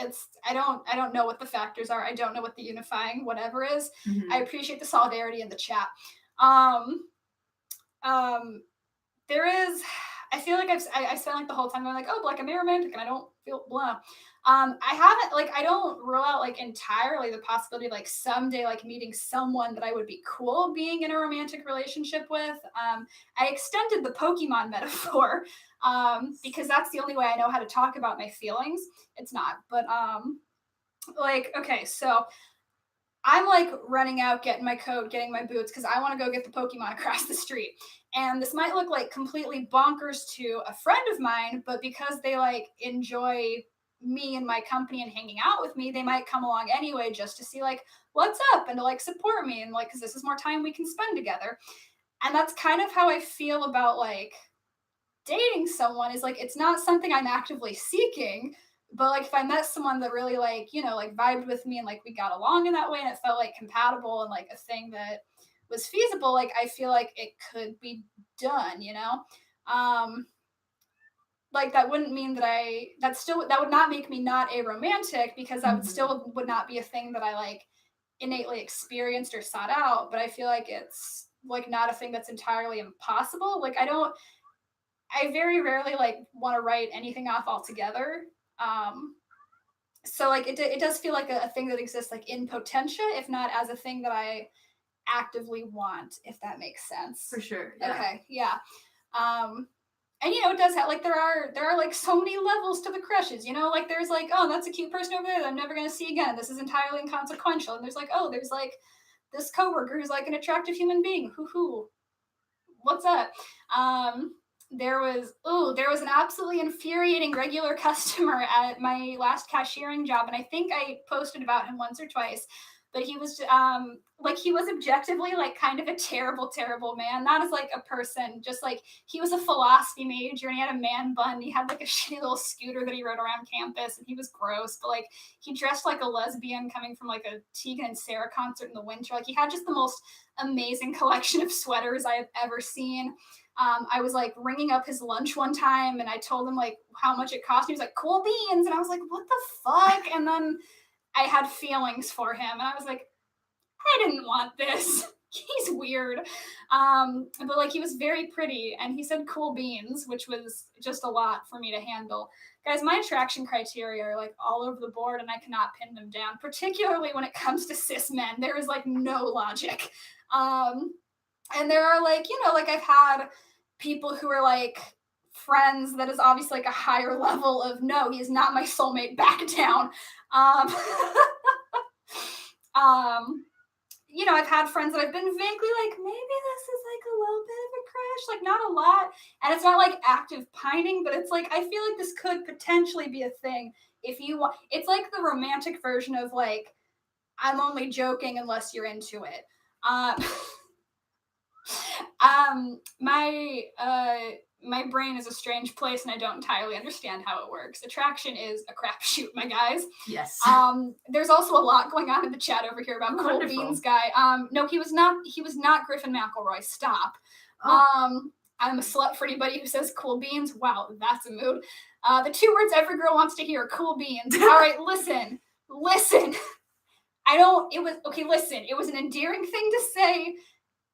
I don't know what the factors are. I don't know what the unifying whatever is. Mm-hmm. I appreciate the solidarity in the chat. There is, I feel like I spent like the whole time going like, oh, like I'm aromantic and I don't feel blah. I haven't like I don't rule out like entirely the possibility of like someday like meeting someone that I would be cool being in a romantic relationship with. I extended the Pokemon metaphor because that's the only way I know how to talk about my feelings. It's not, but like okay, so I'm like running out, getting my coat, getting my boots because I want to go get the Pokemon across the street. And this might look like completely bonkers to a friend of mine, but because they like enjoy me and my company and hanging out with me, they might come along anyway just to see like what's up and to like support me and like because this is more time we can spend together. And that's kind of how I feel about like dating someone is like it's not something I'm actively seeking, but like if I met someone that really like, you know, like vibed with me and like we got along in that way and it felt like compatible and like a thing that was feasible, like I feel like it could be done, you know. Like that wouldn't mean that would not make me not a romantic because that would not be a thing that I like innately experienced or sought out, but I feel like it's like not a thing that's entirely impossible. Like I very rarely like want to write anything off altogether. So like it does feel like a thing that exists like in potentia, if not as a thing that I actively want, if that makes sense. For sure. Yeah. Okay. Yeah. And you know, it does have like there are like so many levels to the crushes, you know, like there's like, oh, that's a cute person over there that I'm never gonna see again. This is entirely inconsequential. And there's like, oh, there's like this coworker who's like an attractive human being. Hoo. What's up? There was an absolutely infuriating regular customer at my last cashiering job, and I think I posted about him once or twice. But he was like he was objectively like kind of a terrible man, not as like a person, just like he was a philosophy major and he had a man bun. He had like a shitty little scooter that he rode around campus and he was gross, but like he dressed like a lesbian coming from like a Tegan and Sarah concert in the winter. Like he had just the most amazing collection of sweaters I have ever seen. I was like ringing up his lunch one time and I told him like how much it cost. He was like, cool beans. And I was like, what the fuck? And then I had feelings for him and I was like, I didn't want this. He's weird. But like he was very pretty and he said cool beans, which was just a lot for me to handle. Guys, my attraction criteria are like all over the board and I cannot pin them down, particularly when it comes to cis men. There is like no logic. And there are like, you know, like I've had people who are like friends that is obviously like a higher level of no, he is not my soulmate, back down. You know, I've had friends that I've been vaguely like, maybe this is like a little bit of a crush, like not a lot. And it's not like active pining, but it's like, I feel like this could potentially be a thing if you want. It's like the romantic version of like, I'm only joking unless you're into it. My brain is a strange place and I don't entirely understand how it works. Attraction is a crapshoot, my guys. Yes. There's also a lot going on in the chat over here about Cool Beans guy. No, he was not Griffin McElroy. Stop. I'm a slut for anybody who says Cool Beans. Wow, that's a mood. The 2 words every girl wants to hear, Cool Beans. All right, listen. Listen. It was an endearing thing to say.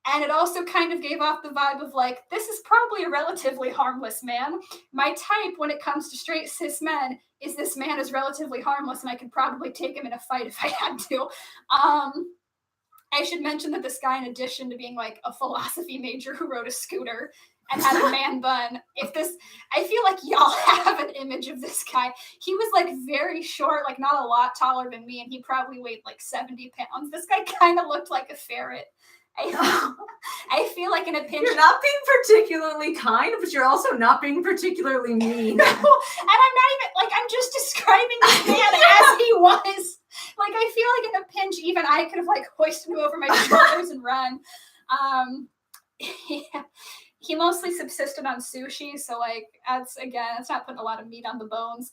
And it also kind of gave off the vibe of like, this is probably a relatively harmless man. My type when it comes to straight cis men is this man is relatively harmless and I could probably take him in a fight if I had to. I should mention that this guy, in addition to being like a philosophy major who rode a scooter and had a man bun, I feel like y'all have an image of this guy. He was like very short, like not a lot taller than me, and he probably weighed like 70 pounds. This guy kind of looked like a ferret. I feel like in a pinch. You're not being particularly kind, but you're also not being particularly mean. No, and I'm not even like I'm just describing this man as he was. Like I feel like in a pinch, even I could have like hoisted him over my shoulders and run. He mostly subsisted on sushi, so like that's not putting a lot of meat on the bones.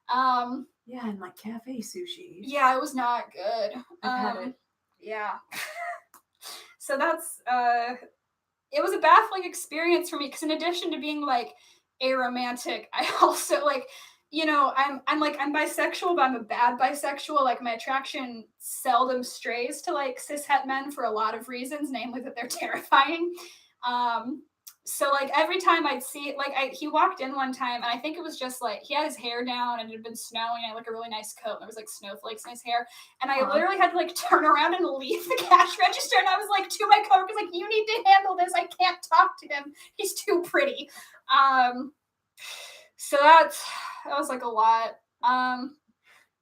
Yeah, and like cafe sushi. Yeah, it was not good. I've had it. Yeah. So that's it was a baffling experience for me because in addition to being like aromantic, I also like, you know, I'm bisexual, but I'm a bad bisexual. Like my attraction seldom strays to like cis het men for a lot of reasons, namely that they're terrifying. So like every time I'd see like he walked in one time and I think it was just like he had his hair down and it had been snowing and I had like a really nice coat and there was like snowflakes in his hair and I literally had to like turn around and leave the cash register and I was like to my coworkers like you need to handle this, I can't talk to him, he's too pretty. So that was like a lot.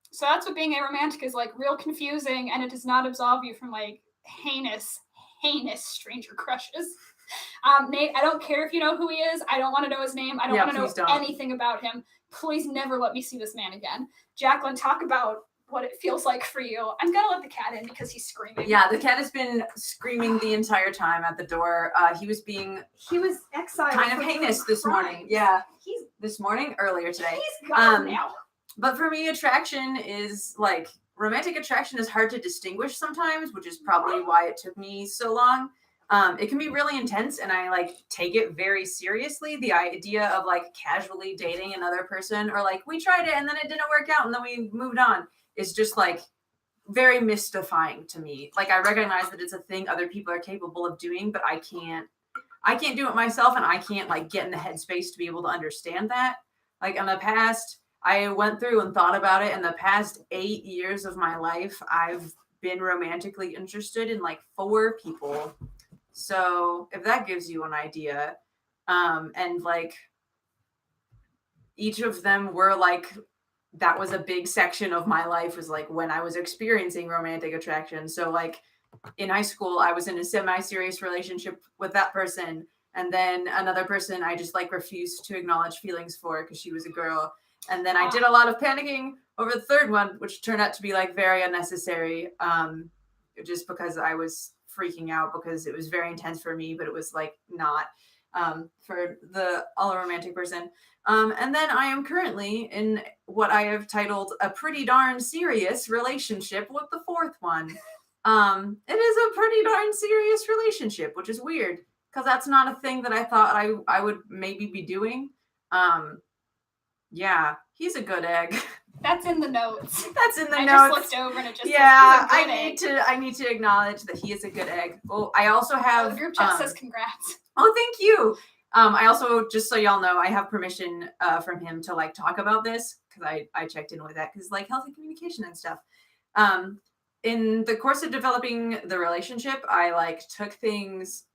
So that's what being aromantic is like, real confusing, and it does not absolve you from like heinous stranger crushes. Nate, I don't care if you know who he is. I don't want to know his name. I don't want to know anything about him. Please never let me see this man again. Jaclyn, talk about what it feels like for you. I'm going to let the cat in because he's screaming. Yeah, the cat has been screaming the entire time at the door. He was exiled. Kind of heinous this morning. Yeah. Earlier today. He's gone now. But for me, attraction is like, romantic attraction is hard to distinguish sometimes, which is probably why it took me so long. It can be really intense and I like take it very seriously. The idea of like casually dating another person or like we tried it and then it didn't work out and then we moved on is just like very mystifying to me. Like I recognize that it's a thing other people are capable of doing, but I can't do it myself and I can't like get in the headspace to be able to understand that. Like in the past, I went through and thought about it. In the past 8 years of my life, I've been romantically interested in like 4 people. So if that gives you an idea, and like each of them were like, that was a big section of my life was like when I was experiencing romantic attraction. So like in high school, I was in a semi-serious relationship with that person. And then another person I just like refused to acknowledge feelings for because she was a girl. And then I did a lot of panicking over the third one, which turned out to be like very unnecessary. Just because I was freaking out because it was very intense for me, but it was like not for the all romantic person. And then I am currently in what I have titled a pretty darn serious relationship with the 4th one. It is a pretty darn serious relationship, which is weird because that's not a thing that I thought I would maybe be doing. Yeah, he's a good egg. That's in the notes. I just looked over and it just I need to acknowledge that he is a good egg. Oh, I also have the group chat says congrats. Oh, thank you. I also, just so y'all know, I have permission from him to like talk about this because I checked in with that because like healthy communication and stuff. In the course of developing the relationship, I like took things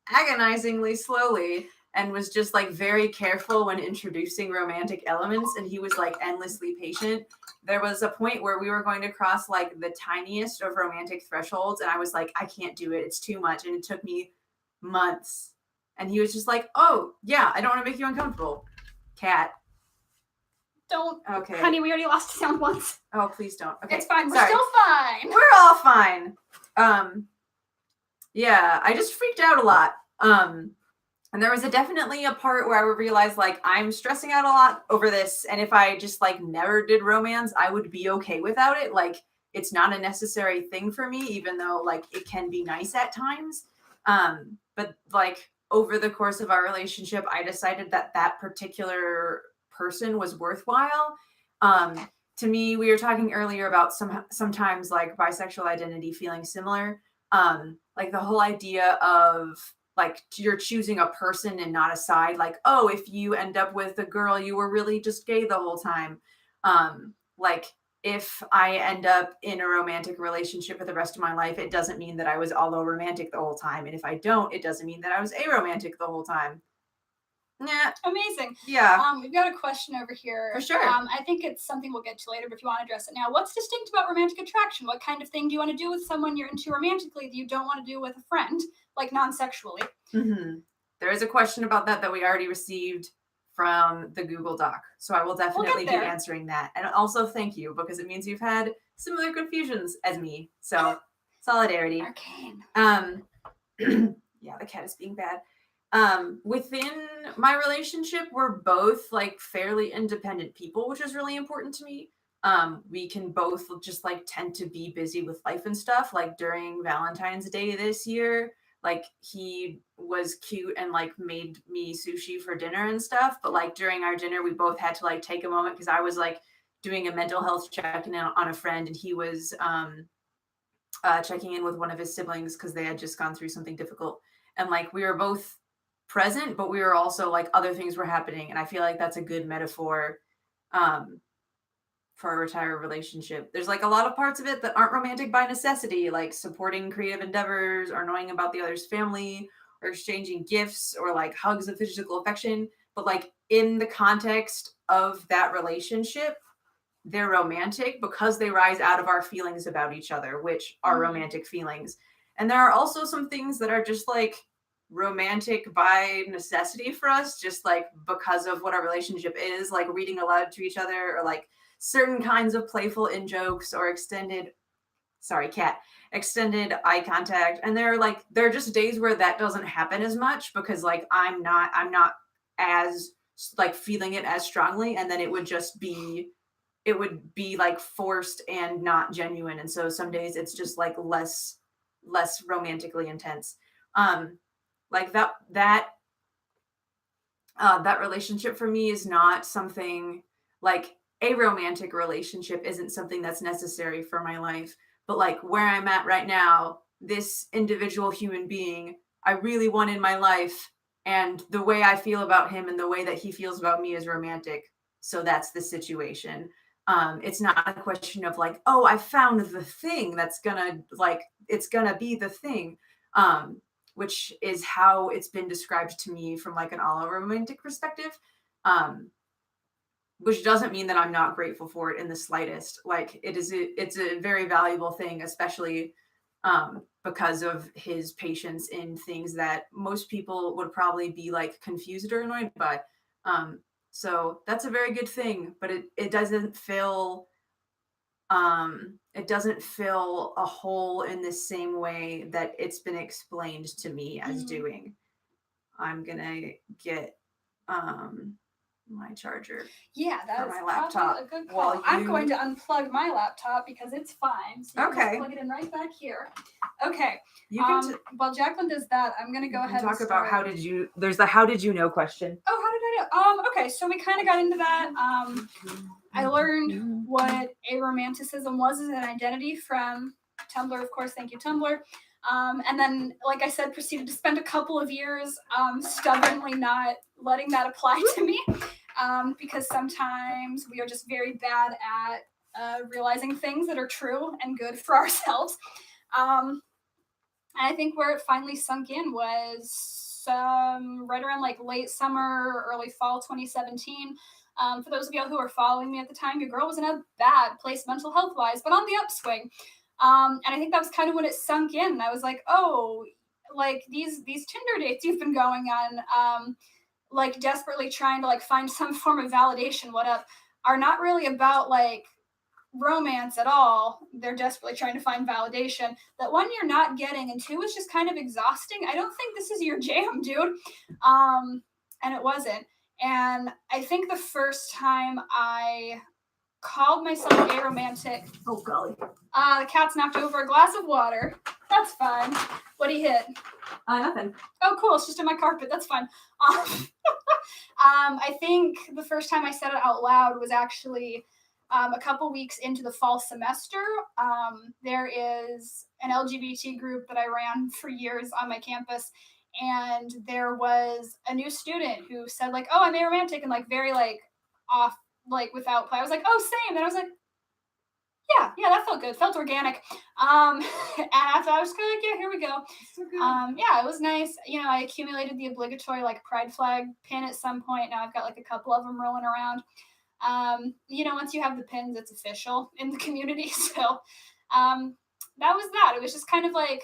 agonizingly slowly and was just like very careful when introducing romantic elements. And he was like endlessly patient. There was a point where we were going to cross like the tiniest of romantic thresholds. And I was like, I can't do it. It's too much. And it took me months. And he was just like, oh yeah, I don't want to make you uncomfortable. Cat. Don't. Okay. Honey, we already lost sound once. Oh, please don't. Okay. It's fine. We're Sorry. still fine. We're all fine. Yeah, I just freaked out a lot. And there was definitely a part where I would realize like I'm stressing out a lot over this, and if I just like never did romance, I would be okay without it. Like it's not a necessary thing for me, even though like it can be nice at times. But like over the course of our relationship, I decided that that particular person was worthwhile. To me, we were talking earlier about sometimes like bisexual identity feeling similar. Like the whole idea of like you're choosing a person and not a side, like, oh, if you end up with a girl, you were really just gay the whole time. Like if I end up in a romantic relationship for the rest of my life, it doesn't mean that I was allo-romantic the whole time, and if I don't, it doesn't mean that I was aromantic the whole time. Nah. Amazing. Yeah. We've got a question over here. For sure. I think it's something we'll get to later, but if you want to address it now, what's distinct about romantic attraction? What kind of thing do you want to do with someone you're into romantically that you don't want to do with a friend, like non-sexually? Mm-hmm. There is a question about that we already received from the Google Doc, so I will definitely be answering that. And also thank you, because it means you've had similar confusions as me. So solidarity. Arcane. Yeah, the cat is being bad. Within my relationship, we're both like fairly independent people, which is really important to me. We can both just like tend to be busy with life and stuff. Like during Valentine's Day this year, like he was cute and like made me sushi for dinner and stuff. But like during our dinner, we both had to like take a moment because I was like doing a mental health check-in on a friend, and he was checking in with one of his siblings because they had just gone through something difficult. And like we were both present, but we were also like other things were happening. And I feel like that's a good metaphor for a retired relationship. There's like a lot of parts of it that aren't romantic by necessity, like supporting creative endeavors or knowing about the other's family or exchanging gifts or like hugs of physical affection. But like in the context of that relationship, they're romantic because they rise out of our feelings about each other, which are romantic feelings. And there are also some things that are just like romantic by necessity for us, just like because of what our relationship is, like reading aloud to each other or like certain kinds of playful in jokes or extended eye contact. And there are just days where that doesn't happen as much because like I'm not as like feeling it as strongly, and then it would be like forced and not genuine. And so some days it's just like less romantically intense. Like that relationship for me is not something like a romantic relationship isn't something that's necessary for my life, but like where I'm at right now, this individual human being I really want in my life, and the way I feel about him and the way that he feels about me is romantic. So that's the situation. It's not a question of like, oh, I found the thing that's gonna like it's gonna be the thing. Which is how it's been described to me from like an all romantic perspective. Which doesn't mean that I'm not grateful for it in the slightest. Like it's a very valuable thing, especially because of his patience in things that most people would probably be like confused or annoyed by. So that's a very good thing, but it doesn't fill a hole in the same way that it's been explained to me as doing. I'm gonna get my charger. Yeah, that's my laptop. a good call. I'm going to unplug my laptop because it's fine. So you can just plug it in right back here. Okay. While Jaclyn does that, I'm going to go ahead and talk about how did you know question. Oh, how did I know? Okay, so we kind of got into that. I learned what aromanticism was as an identity from Tumblr, of course. Thank you, Tumblr. And then, like I said, proceeded to spend a couple of years stubbornly not letting that apply to me because sometimes we are just very bad at realizing things that are true and good for ourselves. And I think where it finally sunk in was right around like late summer, early fall 2017. For those of y'all who were following me at the time, your girl was in a bad place mental health wise, but on the upswing. And I think that was kind of when it sunk in. I was like, oh, like these Tinder dates you've been going on, like desperately trying to like find some form of validation, are not really about like romance at all. They're desperately trying to find validation that one, you're not getting, and two, it's just kind of exhausting. I don't think this is your jam, dude. And it wasn't. And I think the first time I called myself aromantic. Oh golly. The cat's knocked over a glass of water. That's fine. What'd he hit? Nothing. Oh, cool. It's just in my carpet. That's fine. I think the first time I said it out loud was actually a couple weeks into the fall semester. There is an LGBT group that I ran for years on my campus, and there was a new student who said like, "Oh, I'm aromantic," and like very like off, like without play. I was like, "Oh, same," and I was like, yeah, that felt good. Felt organic. And after I was kind of like, yeah, here we go. So good. Yeah, it was nice. You know, I accumulated the obligatory like pride flag pin at some point. Now I've got like a couple of them rolling around. You know, once you have the pins, it's official in the community. So that was that. It was just kind of like,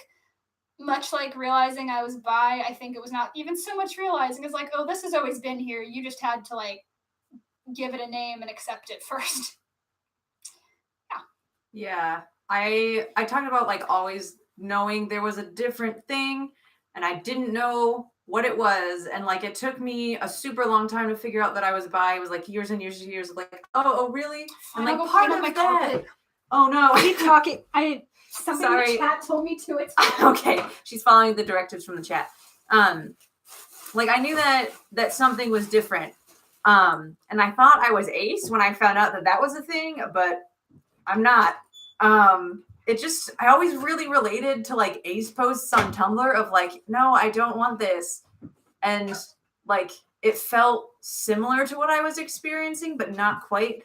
much like realizing I was bi. I think it was not even so much realizing. It's like, oh, this has always been here. You just had to like give it a name and accept it first. Yeah, I talked about like always knowing there was a different thing, and I didn't know what it was, and like it took me a super long time to figure out that I was bi. It was like years and years and years of like, oh really? And like part of my that. carpet. Oh no! Keep talking. Somebody in the chat told me to. It's okay. She's following the directives from the chat. Like I knew that something was different. And I thought I was ace when I found out that was a thing, but I'm not. I always really related to like ace posts on Tumblr of like, no, I don't want this. And like, it felt similar to what I was experiencing, but not quite.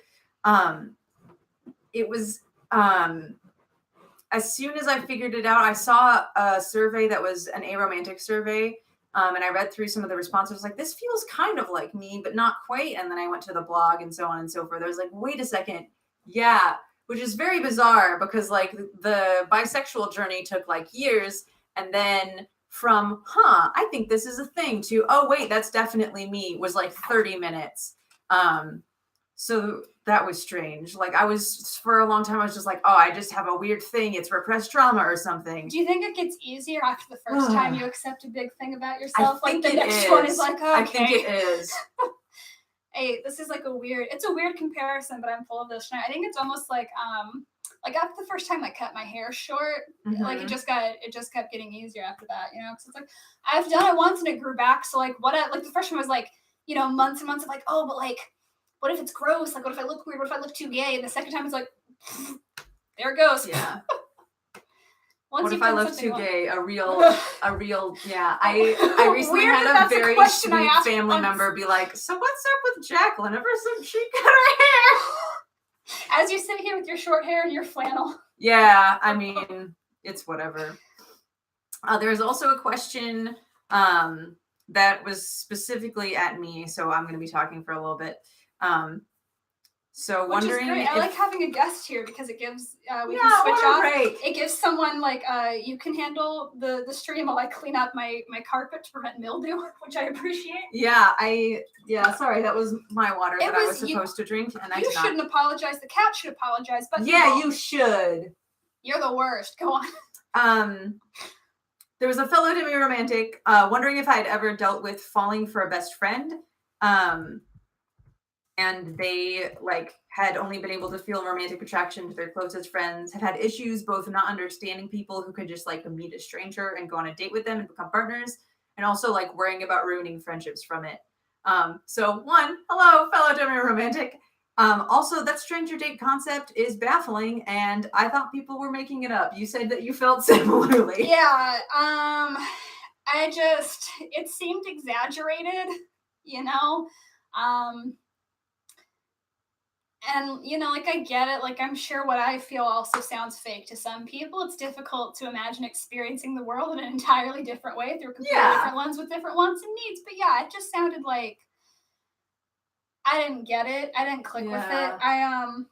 It was, as soon as I figured it out, I saw a survey that was an aromantic survey. And I read through some of the responses. I was like, this feels kind of like me, but not quite. And then I went to the blog and so on and so forth. I was like, wait a second. Yeah. Which is very bizarre because like the bisexual journey took like years. And then from, I think this is a thing to, oh wait, that's definitely me was like 30 minutes. So that was strange. Like I was, for a long time, I was just like, oh, I just have a weird thing. It's repressed trauma or something. Do you think it gets easier after the first time you accept a big thing about yourself? I think like the next one is like, okay. I think it is. Hey, this is like it's a weird comparison, but I'm full of this tonight. I think it's almost like after the first time I cut my hair short, like it just kept getting easier after that, you know, because it's like, I've done it once and it grew back. So like the first one was like, you know, months and months of like, oh, but like, what if it's gross? Like, what if I look weird? What if I look too gay? And the second time it's like, there it goes. Yeah. What if I look too gay? A real, yeah. I recently had a very sweet family member be like, so what's up with Jaclyn? Ever since she cut her hair? As you sit here with your short hair and your flannel. Yeah, I mean, it's whatever. There's also a question that was specifically at me, so I'm going to be talking for a little bit. So wondering, I like having a guest here because it gives we can switch off. It gives someone like you can handle the stream while I clean up my carpet to prevent mildew, which I appreciate. Sorry, that was my water that I was supposed to drink, and I did not. You shouldn't apologize. The cat should apologize, but you should. You're the worst. Go on. There was a fellow Demi romantic wondering if I had ever dealt with falling for a best friend. And they like had only been able to feel romantic attraction to their closest friends, have had issues both not understanding people who could just like meet a stranger and go on a date with them and become partners, and also like worrying about ruining friendships from it. So one, hello, fellow Demi romantic. Also, that stranger date concept is baffling, and I thought people were making it up. You said that you felt similarly. Yeah, it seemed exaggerated, you know? And, you know, like, I get it. Like, I'm sure what I feel also sounds fake to some people. It's difficult to imagine experiencing the world in an entirely different way through a completely different lens with different wants and needs. But yeah, it just sounded like I didn't get it. I didn't click with it.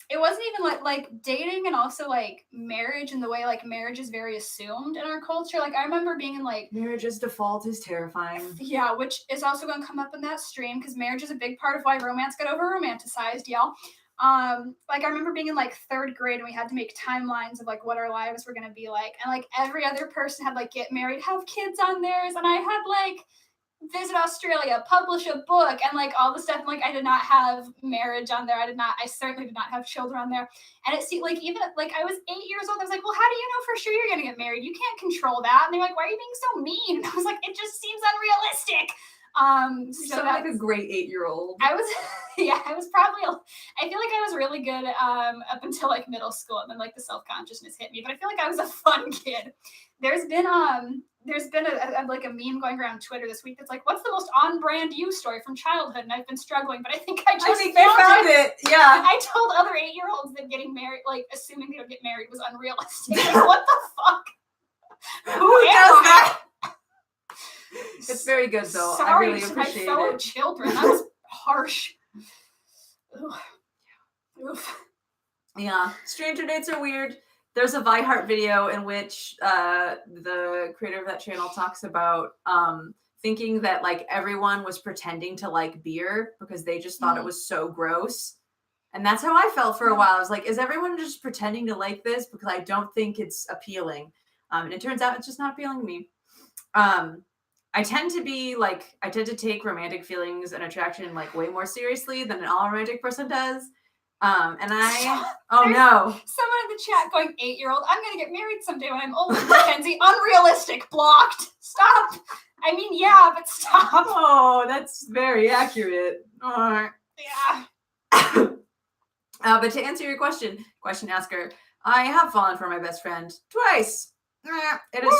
It wasn't even like dating and also like marriage and the way like marriage is very assumed in our culture. Like I remember being in like marriage's default is terrifying. Yeah, which is also going to come up in that stream because marriage is a big part of why romance got over romanticized, y'all. Like I remember being in like 3rd grade and we had to make timelines of like what our lives were gonna be like, and like every other person had like get married, have kids on theirs, and I had like visit Australia, publish a book, and like all the stuff. And, like I did not have marriage on there. I certainly did not have children on there. And it seemed like even like I was 8 years old. I was like, well, how do you know for sure you're gonna get married? You can't control that. And they're like, why are you being so mean? And I was like, it just seems unrealistic. You sound like a great 8-year-old. I was, yeah, I was probably, I feel like I was really good up until like middle school, and then like the self-consciousness hit me. But I feel like I was a fun kid. There's been like a meme going around Twitter this week that's like, what's the most on-brand you story from childhood? And I've been struggling, but I think I found it. Yeah. I told other 8-year-olds that getting married, like assuming they would get married, was unrealistic. Like, what the fuck? Who does that? It's very good though. Sorry I really to appreciate my fellow it. children. That was harsh. Oof. Yeah. Stranger dates are weird. There's a Vi Heart video in which the creator of that channel talks about thinking that like everyone was pretending to like beer because they just thought it was so gross. And that's how I felt for a while. I was like, is everyone just pretending to like this? Because I don't think it's appealing. And it turns out it's just not appealing to me. I tend to take romantic feelings and attraction like way more seriously than an all romantic person does. And I, oh no. Someone in the chat going, 8-year-old, I'm going to get married someday when I'm older, Mackenzie. Unrealistic. Blocked. Stop. I mean, yeah, but stop. Oh, that's very accurate. Yeah. But to answer your question asker, I have fallen for my best friend twice. It is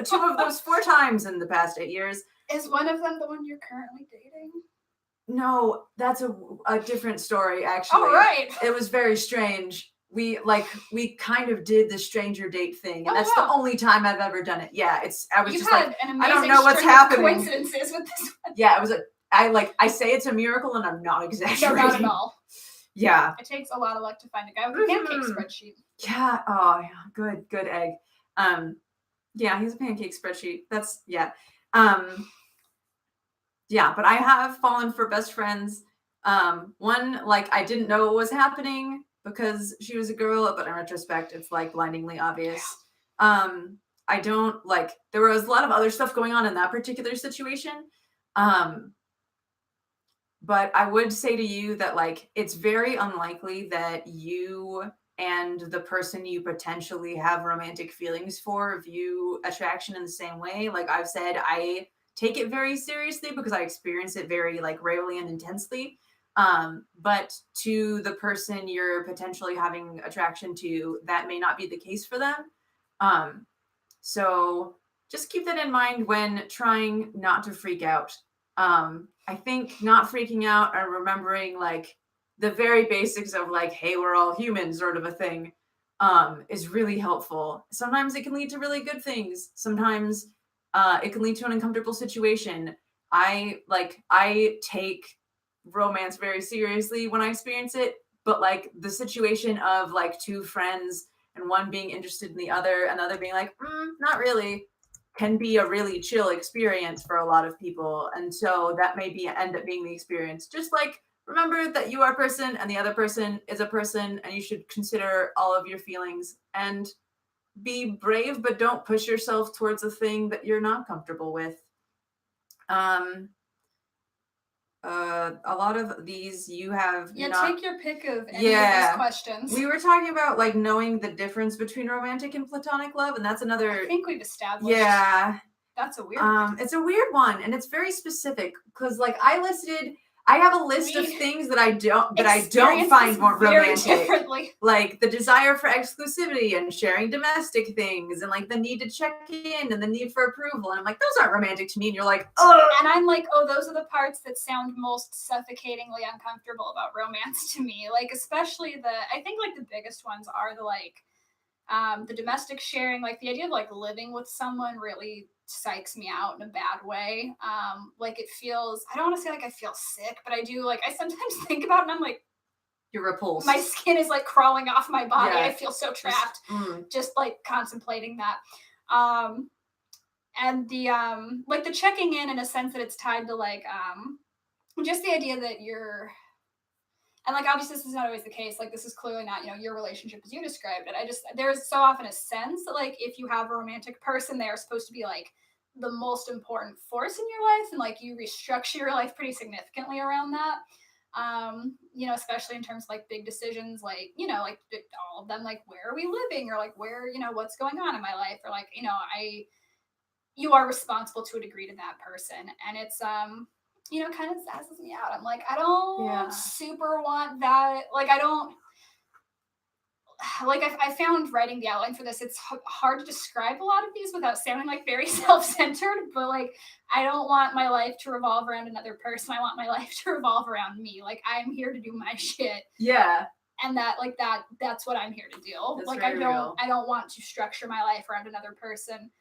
two of those 4 times in the past 8 years. Is one of them the one you're currently dating? No, that's a different story, actually. Oh, right. It was very strange. We kind of did the stranger date thing, and that's the only time I've ever done it. Yeah, I don't know what's happening. Coincidences with this one. Yeah, it was I say it's a miracle, and I'm not exaggerating. No, not at all. Yeah. It takes a lot of luck to find a guy with a pancake spreadsheet. Yeah. Oh, yeah. Good egg. Yeah, he's a pancake spreadsheet. That's yeah. Yeah, but I have fallen for best friends. One, like I didn't know what was happening because she was a girl, but in retrospect, it's like blindingly obvious. I don't like there was a lot of other stuff going on in that particular situation. But I would say to you that like it's very unlikely that you and the person you potentially have romantic feelings for view attraction in the same way. Like I've said, I take it very seriously because I experience it very like rarely and intensely. But to the person you're potentially having attraction to, that may not be the case for them. So just keep that in mind when trying not to freak out. I think not freaking out and remembering like the very basics of like, hey, we're all humans sort of a thing, is really helpful. Sometimes it can lead to really good things. Sometimes it can lead to an uncomfortable situation. I take romance very seriously when I experience it, but like the situation of like 2 friends and one being interested in the other and the other being like, not really, can be a really chill experience for a lot of people. And so that may end up being the experience. Just like remember that you are a person and the other person is a person, and you should consider all of your feelings and be brave, but don't push yourself towards a thing that you're not comfortable with. A lot of these you have take your pick of any of these questions. We were talking about like knowing the difference between romantic and platonic love, and that's another. I think we've established. Yeah, that's a weird one. It's a weird one, and it's very specific because like I have a list of things that I don't find more romantic. Differently. Like the desire for exclusivity and sharing domestic things and like the need to check in and the need for approval. And I'm like, those aren't romantic to me. And you're like, oh. And I'm like, oh, those are the parts that sound most suffocatingly uncomfortable about romance to me. Like, especially I think like the biggest ones are the domestic sharing, like the idea of like living with someone really psychs me out in a bad way. Like it feels, I don't want to say like I feel sick, but I do, like I sometimes think about it and I'm like, you're repulsed. My skin is like crawling off my body. Yeah. I feel so trapped just like contemplating that. And the like the checking in a sense that it's tied to like just the idea that you're And like, obviously this is not always the case. Like, this is clearly not, your relationship as you described it. There's so often a sense that like, if you have a romantic person, they are supposed to be like the most important force in your life. And like, you restructure your life pretty significantly around that. Especially in terms of like big decisions, like, like all of them, like, where are we living? Or like, where, what's going on in my life? Or like, you are responsible to a degree to that person. And it's, kind of sassens me out. I'm like, I don't super want that. Like, I don't, like, I found writing the outline for this, it's hard to describe a lot of these without sounding like very self-centered, but like, I don't want my life to revolve around another person. I want my life to revolve around me. Like, I'm here to do my shit. Yeah. And that's what I'm here to do. That's like, I don't want to structure my life around another person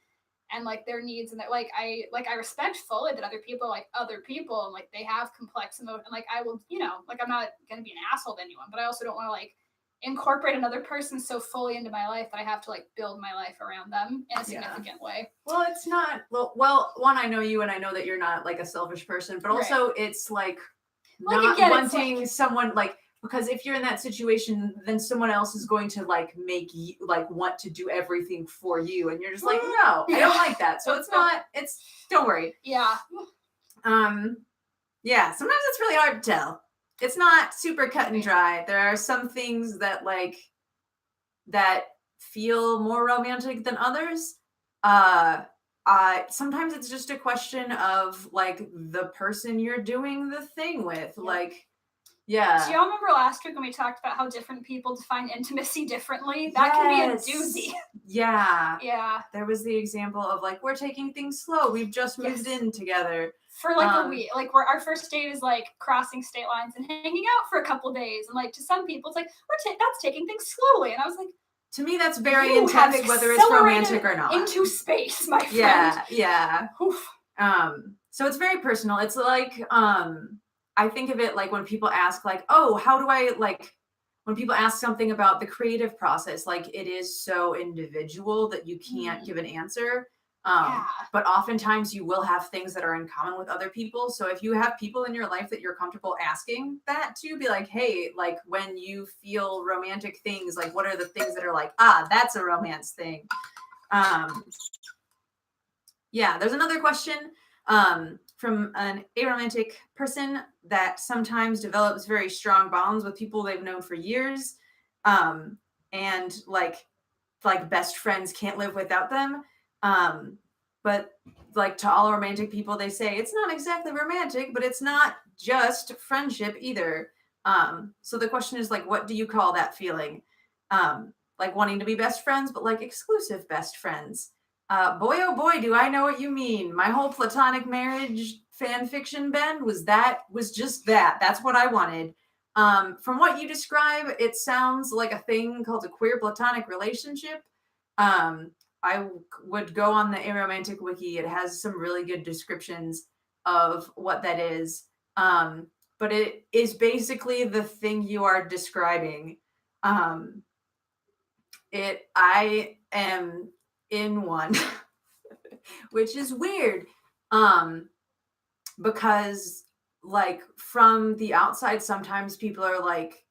and like their needs, and I respect fully that other people are like other people, and like they have complex emotion, and like I will, like, I'm not gonna be an asshole to anyone, but I also don't want to like incorporate another person so fully into my life that I have to like build my life around them in a significant way. Well, it's not well, one, I know you and I know that you're not like a selfish person, but also it's like not wanting like, someone like, because if you're in that situation, then someone else is going to like make you like want to do everything for you, and you're just like, no, I don't like that. So don't worry. Yeah. Yeah, sometimes it's really hard to tell. It's not super cut and dry. There are some things that like that feel more romantic than others. Sometimes it's just a question of like the person you're doing the thing with. Yeah. Like, yeah. Do y'all remember last week when we talked about how different people define intimacy differently? That can be a doozy. Yeah. Yeah. There was the example of like, we're taking things slow. We've just moved in together. For like a week. Like, our first date is like crossing state lines and hanging out for a couple days. And like, to some people, it's like, that's taking things slowly. And I was like, to me, that's very intense, whether it's romantic or not. Into space, my friend. Yeah. Oof. So it's very personal. It's like, I think of it like when people ask like, oh, how do I like, when people ask something about the creative process, like it is so individual that you can't give an answer. But oftentimes you will have things that are in common with other people. So if you have people in your life that you're comfortable asking that to, be like, hey, like when you feel romantic things, like what are the things that are like, that's a romance thing. Yeah, there's another question from an aromantic person that sometimes develops very strong bonds with people they've known for years. And like best friends can't live without them. But like to all romantic people, they say it's not exactly romantic, but it's not just friendship either. So the question is like, what do you call that feeling? Like wanting to be best friends, but like exclusive best friends. Boy, oh boy, do I know what you mean. My whole platonic marriage fan fiction, Ben, was just that. That's what I wanted. From what you describe, it sounds like a thing called a queer platonic relationship. I would go on the aromantic wiki. It has some really good descriptions of what that is. But it is basically the thing you are describing. I am in one, which is weird. Because like from the outside, sometimes people are like,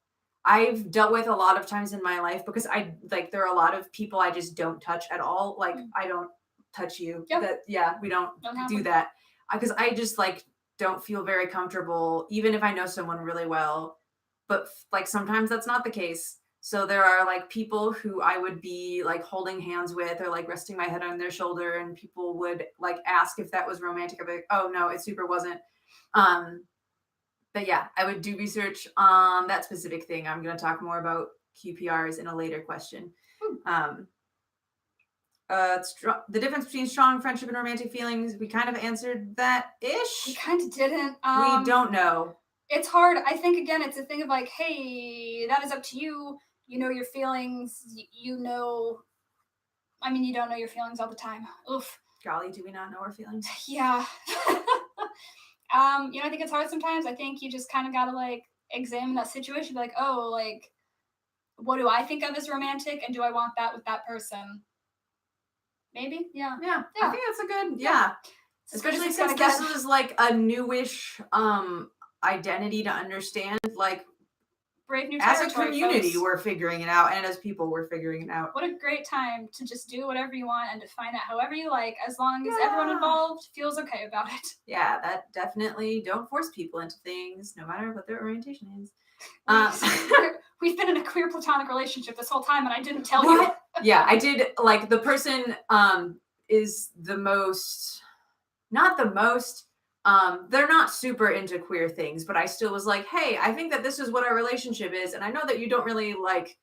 I've dealt with a lot of times in my life because there are a lot of people I just don't touch at all. Like I don't touch you. Yep. We don't do that because I just like don't feel very comfortable, even if I know someone really well. But like sometimes that's not the case. So there are like people who I would be like holding hands with or like resting my head on their shoulder, and people would like ask if that was romantic. I'd be like, oh no, it super wasn't. But yeah, I would do research on that specific thing. I'm going to talk more about QPRs in a later question. The difference between strong friendship and romantic feelings, we kind of answered that-ish. We kind of didn't. We don't know. It's hard. I think, again, it's a thing of like, hey, that is up to you. You know your feelings. You don't know your feelings all the time. Oof. Golly, do we not know our feelings? Yeah. I think it's hard sometimes. I think you just kind of got to like examine that situation. Be like, oh, like, what do I think of as romantic? And do I want that with that person? Maybe. Yeah. I think that's a good, especially since this is like a newish, identity to understand. Like brave new as territory, a community, folks. we're figuring it out, and as people, we're figuring it out. What a great time to just do whatever you want and define it however you like, as long as everyone involved feels okay about it. Yeah, that definitely, don't force people into things, no matter what their orientation is. We've been in a queer platonic relationship this whole time, and I didn't tell you. Yeah, I did. Like, the person is the most, not the most, they're not super into queer things, but I still was like, hey, I think that this is what our relationship is, and I know that you don't really like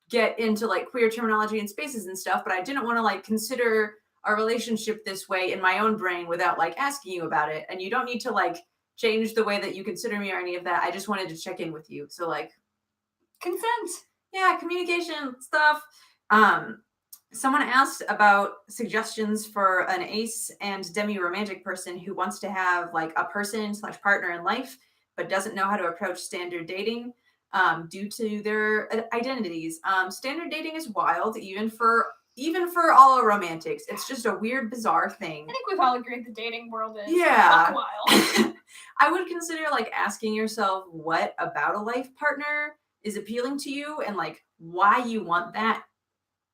get into like queer terminology and spaces and stuff, but I didn't want to like consider our relationship this way in my own brain without like asking you about it. And you don't need to like change the way that you consider me or any of that. I just wanted to check in with you. So like, consent. Yeah, communication stuff. Someone asked about suggestions for an ace and demi romantic person who wants to have like a person/partner in life, but doesn't know how to approach standard dating due to their identities. Standard dating is wild, even for all romantics. It's just a weird, bizarre thing. I think we've all agreed the dating world is buck wild. I would consider like asking yourself what about a life partner is appealing to you and like why you want that,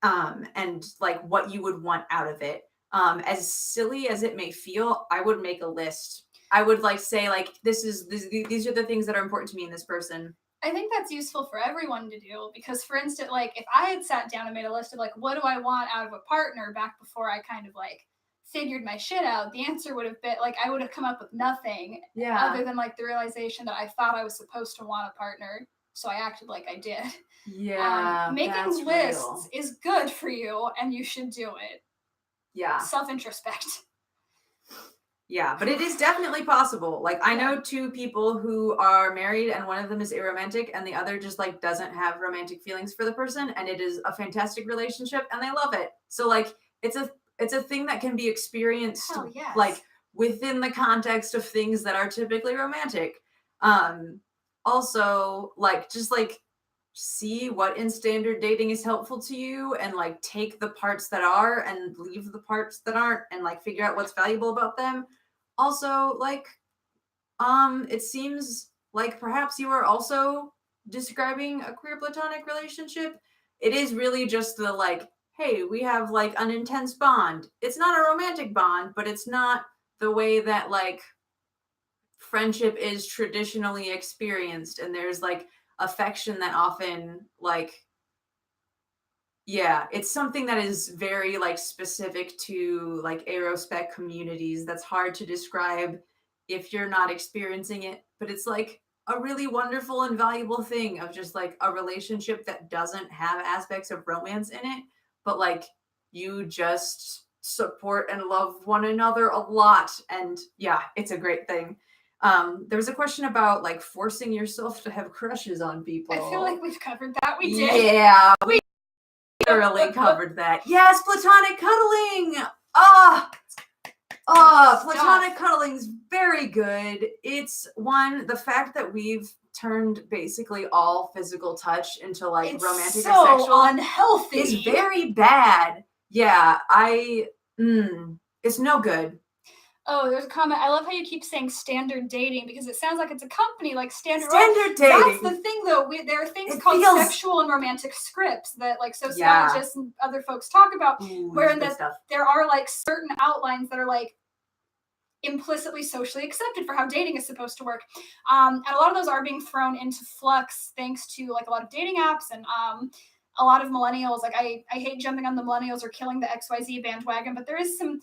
and like what you would want out of it. As silly as it may feel, I would make a list. I would like say like these are the things that are important to me in this person. I think that's useful for everyone to do because, for instance, like if I had sat down and made a list of like what do I want out of a partner back before I kind of like figured my shit out, the answer would have been like I would have come up with nothing other than like the realization that I thought I was supposed to want a partner, so I acted like I did. Yeah, making lists is good for you, and you should do it. Yeah, self-introspect. Yeah, but it is definitely possible. Like, I know two people who are married and one of them is aromantic and the other just like doesn't have romantic feelings for the person, and it is a fantastic relationship and they love it. So like it's a thing that can be experienced like within the context of things that are typically romantic. Also like just like see what in standard dating is helpful to you and like take the parts that are and leave the parts that aren't and like figure out what's valuable about them. Also, like, it seems like perhaps you are also describing a queer platonic relationship. It is really just the like, hey, we have like an intense bond. It's not a romantic bond, but it's not the way that like friendship is traditionally experienced. And there's like affection that often like, yeah, it's something that is very like specific to like aerospec communities that's hard to describe if you're not experiencing it, but it's like a really wonderful and valuable thing of just like a relationship that doesn't have aspects of romance in it, but like you just support and love one another a lot. And yeah, it's a great thing. There was a question about like forcing yourself to have crushes on people. I feel like we've covered that. We did. Yeah, we thoroughly covered that. Yes, platonic cuddling. Platonic cuddling's very good. It's the fact that we've turned basically all physical touch into like it's romantic so or sexual unhealthy. It's very bad. Yeah, it's no good. Oh, there's a comment. I love how you keep saying standard dating because it sounds like it's a company like standard dating. That's the thing, though. There are things called sexual and romantic scripts that like sociologists and other folks talk about, wherein there are like certain outlines that are like implicitly socially accepted for how dating is supposed to work. And a lot of those are being thrown into flux thanks to like a lot of dating apps and a lot of millennials. Like I hate jumping on the millennials or killing the XYZ bandwagon, but there is some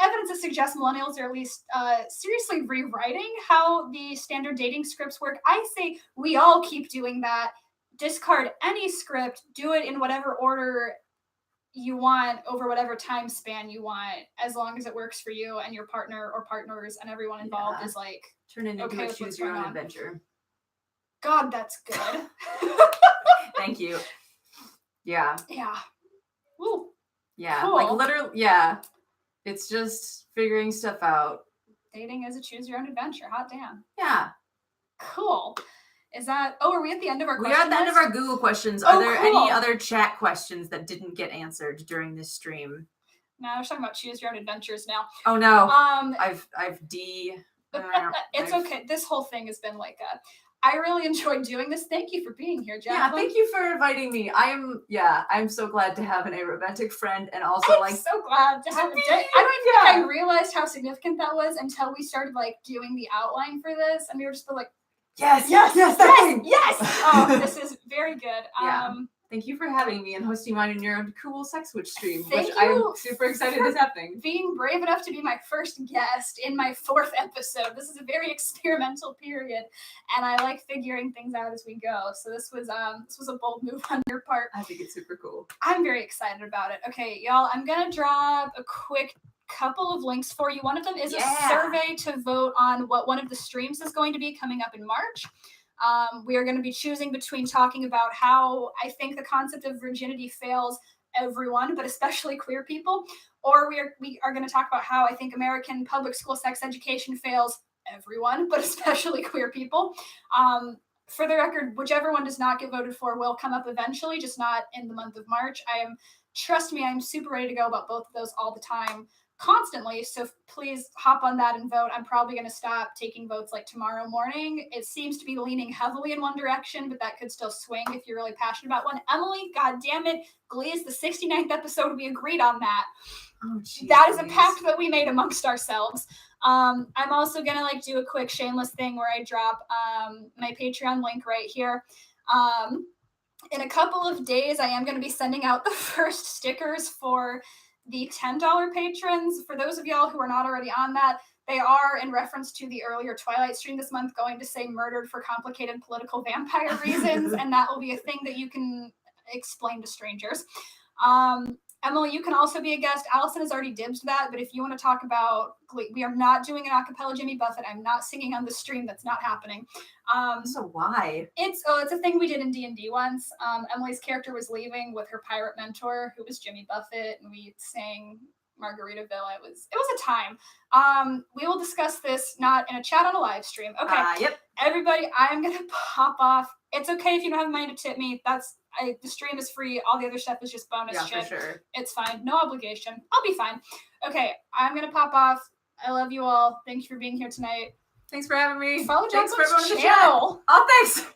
evidence that suggests millennials are at least seriously rewriting how the standard dating scripts work. I say we all keep doing that. Discard any script, do it in whatever order you want over whatever time span you want, as long as it works for you and your partner or partners and everyone involved is like turn it into a choose your own adventure. God, that's good. Thank you. Yeah. Ooh, yeah. Cool. Like literally, yeah. It's just figuring stuff out. Dating is a choose your own adventure. Hot damn. Yeah. Cool. Is that? Oh, are we at the end of our questions? We are at the end of our Google questions. Are there any other chat questions that didn't get answered during this stream? No, I was talking about choose your own adventures now. Oh no. I've it's okay. This whole thing has been like I really enjoyed doing this. Thank you for being here, Jaclyn. Yeah, thank you for inviting me. I'm so glad to have an aromantic friend, and also I'm so glad to have a date. I don't even think I realized how significant that was until we started like doing the outline for this, and we were just like, yes. Oh, this is very good. Yeah. Thank you for having me and hosting mine in your cool Sex Witch stream, which you I'm super excited is happening. Being brave enough to be my first guest in my 4th episode. This is a very experimental period, and I like figuring things out as we go. So this was a bold move on your part. I think it's super cool. I'm very excited about it. Okay, y'all, I'm gonna drop a quick couple of links for you. One of them is a survey to vote on what one of the streams is going to be coming up in March. We are going to be choosing between talking about how I think the concept of virginity fails everyone, but especially queer people, or we are going to talk about how I think American public school sex education fails everyone, but especially queer people. For the record, whichever one does not get voted for will come up eventually, just not in the month of March. Trust me, I'm super ready to go about both of those all the time, constantly, so please hop on that and vote. I'm probably going to stop taking votes like tomorrow morning. It seems to be leaning heavily in one direction, but that could still swing if you're really passionate about one. Emily, god damn it, Glee is the 69th episode. We agreed on that. Oh, geez, that is a pact that we made amongst ourselves. I'm also gonna like do a quick shameless thing where I drop my Patreon link right here. In a couple of days, I am going to be sending out the first stickers for the $10 patrons. For those of y'all who are not already on that, they are in reference to the earlier Twilight stream this month going to say murdered for complicated political vampire reasons, and that will be a thing that you can explain to strangers. Emily, you can also be a guest. Allison has already dibsed that, but if you want to talk about Glee, we are not doing an acapella Jimmy Buffett. I'm not singing on the stream. That's not happening. So why? It's a thing we did in D&D once. Emily's character was leaving with her pirate mentor, who was Jimmy Buffett, and we sang Margaritaville. It was a time. We will discuss this not in a chat, on a live stream. Okay. Yep. Everybody, I am gonna pop off. It's okay if you don't have money to tip me. The stream is free. All the other stuff is just bonus shit. For sure. It's fine. No obligation. I'll be fine. Okay, I'm gonna pop off. I love you all. Thank you for being here tonight. Thanks for having me. Follow Thanks for Jaclyn's everyone in the chat. channel. Oh, thanks.